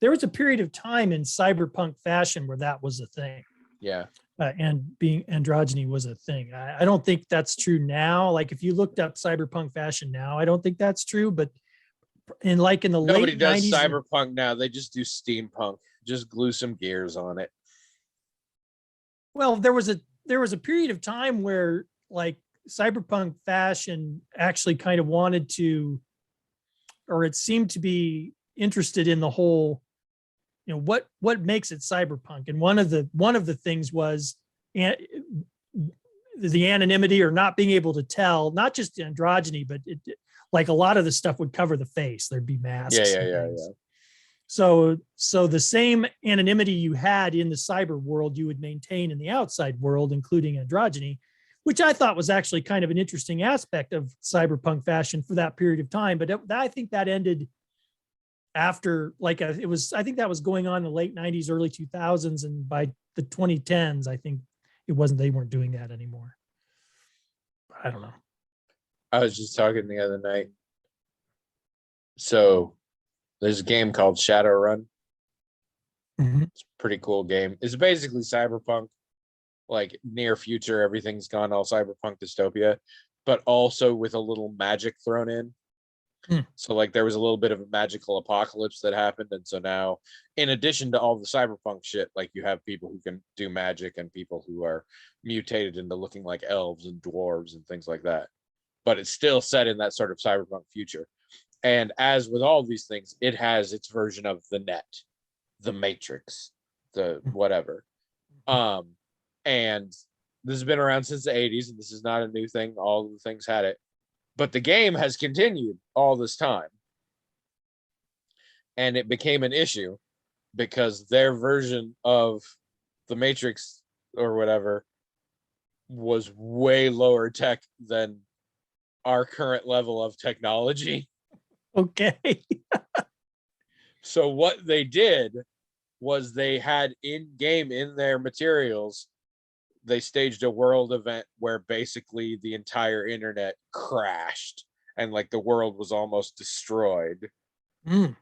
There was a period of time in cyberpunk fashion where that was a thing. yeah. And being androgyny was a thing. I don't think that's true now. Like if you looked up cyberpunk fashion now, I don't think that's true. But in like in the Nobody late does 90s, cyberpunk now. They just do steampunk. Just glue some gears on it. well, there was a period of time where like cyberpunk fashion actually kind of wanted to, or it seemed to be interested in the whole, you know, what makes it cyberpunk. And one of the things was the anonymity or not being able to tell, not just androgyny, but like a lot of the stuff would cover the face. There'd be masks. Yeah. So the same anonymity you had in the cyber world, you would maintain in the outside world, including androgyny, which I thought was actually kind of an interesting aspect of cyberpunk fashion for that period of time. But I think that ended after it was, I think that was going on in the late 90s, early 2000s. And by the 2010s, I think they weren't doing that anymore. I don't know. I was just talking the other night. So there's a game called Shadowrun. Mm-hmm. It's a pretty cool game. It's basically cyberpunk, like near future, everything's gone all cyberpunk dystopia, but also with a little magic thrown in. So like there was a little bit of a magical apocalypse that happened. And so now, in addition to all the cyberpunk shit, like you have people who can do magic and people who are mutated into looking like elves and dwarves and things like that. But it's still set in that sort of cyberpunk future. And as with all these things, it has its version of the net, the matrix, the whatever. And this has been around since the 80s, and this is not a new thing. All the things had it. But the game has continued all this time. And it became an issue because their version of the Matrix or whatever was way lower tech than our current level of technology. Okay. So what they did was they had in-game in their materials, they staged a world event where basically the entire internet crashed and like the world was almost destroyed. And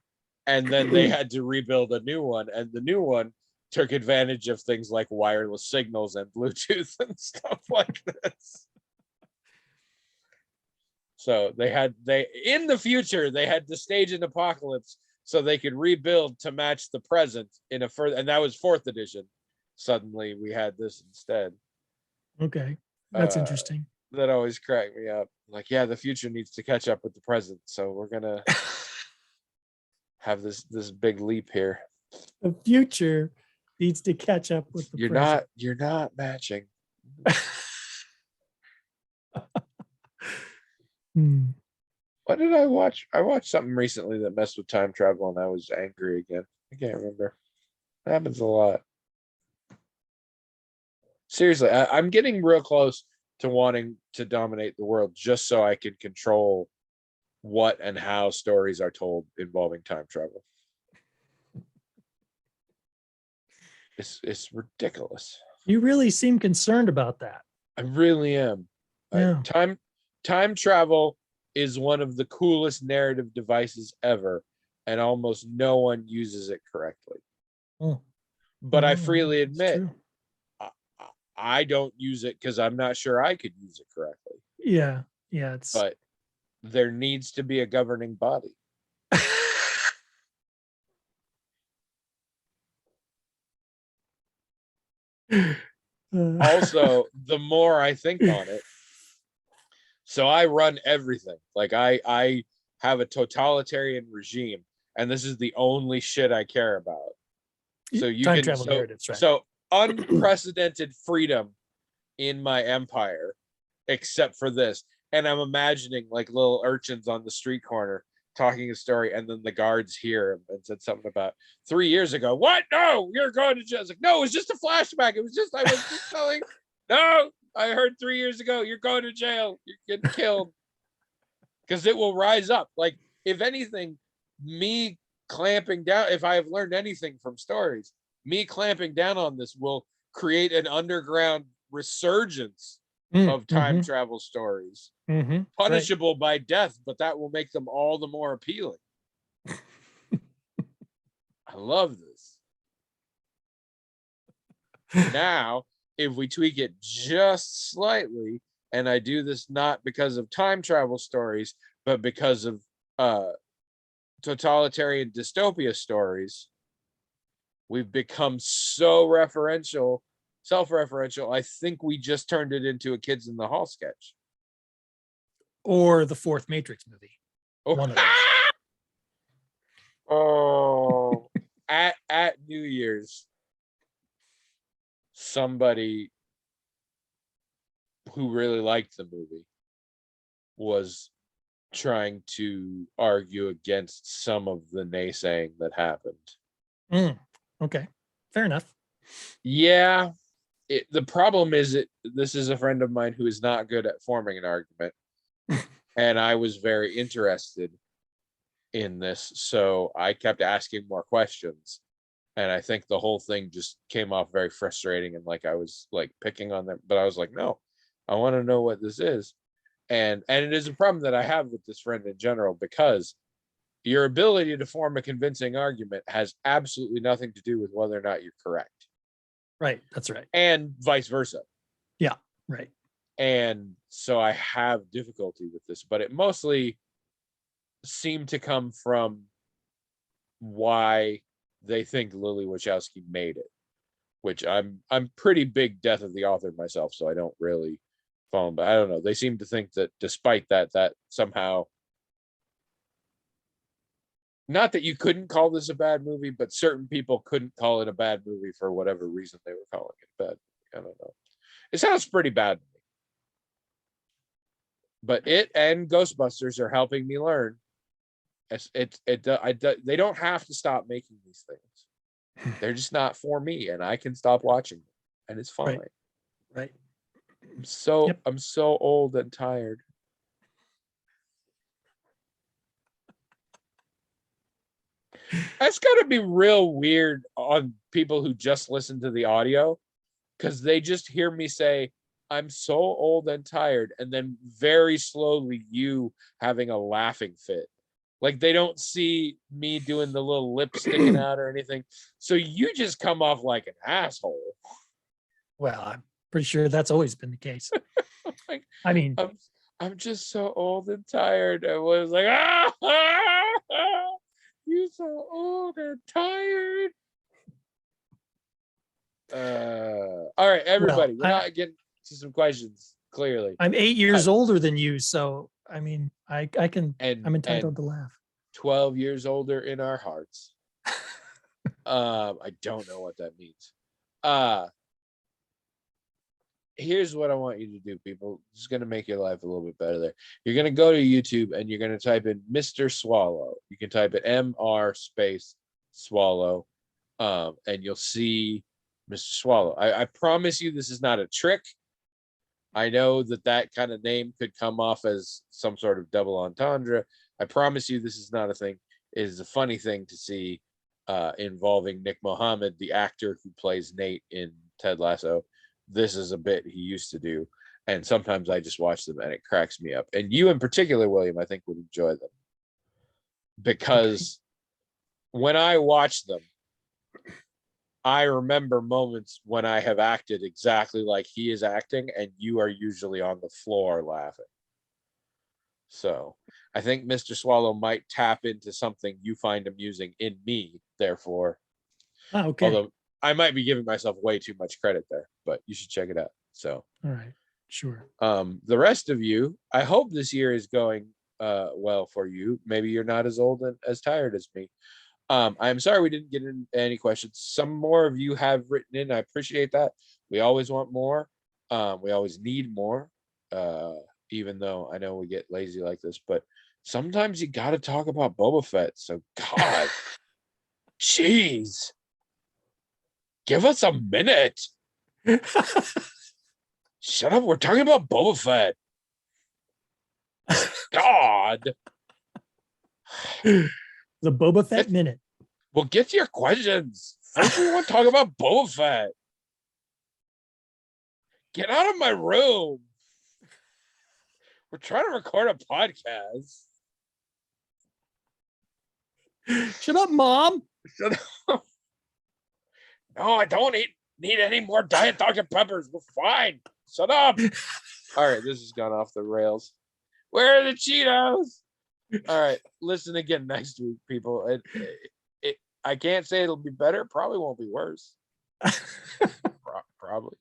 then they had to rebuild a new one, and the new one took advantage of things like wireless signals and Bluetooth and stuff like this. So they in the future they had to stage an apocalypse so they could rebuild to match the present in a further, and that was 4th edition. Suddenly we had this instead. Okay, that's interesting. That always cracked me up. Like, yeah, the future needs to catch up with the present, so we're gonna have this big leap here. The future needs to catch up with the present. You're not matching. What did I watch? I watched something recently that messed with time travel and I was angry again. I can't remember. It happens a lot. Seriously, I'm getting real close to wanting to dominate the world just so I can control what and how stories are told involving time travel. It's ridiculous. You really seem concerned about that. I really am. Yeah. Time travel is one of the coolest narrative devices ever, and almost no one uses it correctly. But I freely admit I don't use it because I'm not sure I could use it correctly. Yeah. But there needs to be a governing body. Also, the more I think on it, so I run everything. Like I have a totalitarian regime, and this is the only shit I care about. So you time can travel narratives, right? So unprecedented freedom in my empire, except for this. And I'm imagining like little urchins on the street corner talking a story, and then the guards hear him and said something about 3 years ago. What? No, you're going to jail. Like, no, it was just a flashback. I was just telling. No, I heard 3 years ago, you're going to jail. You're getting killed. Because it will rise up. Like, if anything, me clamping down, if I have learned anything from stories, me clamping down on this will create an underground resurgence of time travel stories, punishable by death, but that will make them all the more appealing. I love this. Now, if we tweak it just slightly, and I do this not because of time travel stories, but because of totalitarian dystopia stories, we've become so referential, self-referential. I think we just turned it into a Kids in the Hall sketch. Or the fourth Matrix movie. Oh, One of those. Oh, at New Year's, somebody who really liked the movie was trying to argue against some of the naysaying that happened. Okay, fair enough. Yeah, the problem is this is a friend of mine who is not good at forming an argument, and I was very interested in this, so I kept asking more questions, and I think the whole thing just came off very frustrating and like I was like picking on them, but I was like, no, I want to know what this is. And it is a problem that I have with this friend in general, because your ability to form a convincing argument has absolutely nothing to do with whether or not you're correct. Right, that's right. And vice versa. Yeah, right. And so I have difficulty with this, but it mostly seemed to come from why they think Lily Wachowski made it, which I'm pretty big Death of the Author myself, so I don't really follow, but I don't know. They seem to think that despite that somehow, not that you couldn't call this a bad movie, but certain people couldn't call it a bad movie for whatever reason they were calling it bad. I don't know. It sounds pretty bad to me. But it and Ghostbusters are helping me learn. They don't have to stop making these things. They're just not for me, and I can stop watching them, and it's fine. Right. I'm so old and tired. That's got to be real weird on people who just listen to the audio, because they just hear me say, I'm so old and tired, and then very slowly you having a laughing fit. Like they don't see me doing the little lip sticking out or anything. So you just come off like an asshole. Well, I'm pretty sure that's always been the case. Like, I mean, I'm just so old and tired. I was like, you're so old and tired. All right, everybody, we're not getting to some questions. Clearly, I'm 8 years older than you, so I mean, I'm entitled to laugh. 12 years older in our hearts. I don't know what that means. Here's what I want you to do, people. This is going to make your life a little bit better there. You're going to go to YouTube and you're going to type in Mr. Swallow. You can type it MR space Swallow, and you'll see Mr. Swallow. I promise you this is not a trick. I know that kind of name could come off as some sort of double entendre. I promise you this is not a thing. It is a funny thing to see involving Nick Mohammed, the actor who plays Nate in Ted Lasso. This is a bit he used to do, and sometimes I just watch them and it cracks me up. And you in particular, William, I think would enjoy them, because when I watch them, I remember moments when I have acted exactly like he is acting, and you are usually on the floor laughing. So I think Mr. Swallow might tap into something you find amusing in me, therefore. Okay. Although I might be giving myself way too much credit there, but you should check it out. So, all right, sure. The rest of you, I hope this year is going well for you. Maybe you're not as old and as tired as me. I'm sorry we didn't get in any questions. Some more of you have written in. I appreciate that. We always want more. We always need more, even though I know we get lazy like this, but sometimes you got to talk about Boba Fett. So, God, jeez. Give us a minute. Shut up. We're talking about Boba Fett. God. The Boba Fett minute. Well, get to your questions. First, we want to talk about Boba Fett. Get out of my room. We're trying to record a podcast. Shut up, Mom. Shut up. No, I don't need any more Diet Dr. Peppers. We're fine. Shut up. All right, this has gone off the rails. Where are the Cheetos? All right, listen again next week, people. I can't say it'll be better. Probably won't be worse. Probably.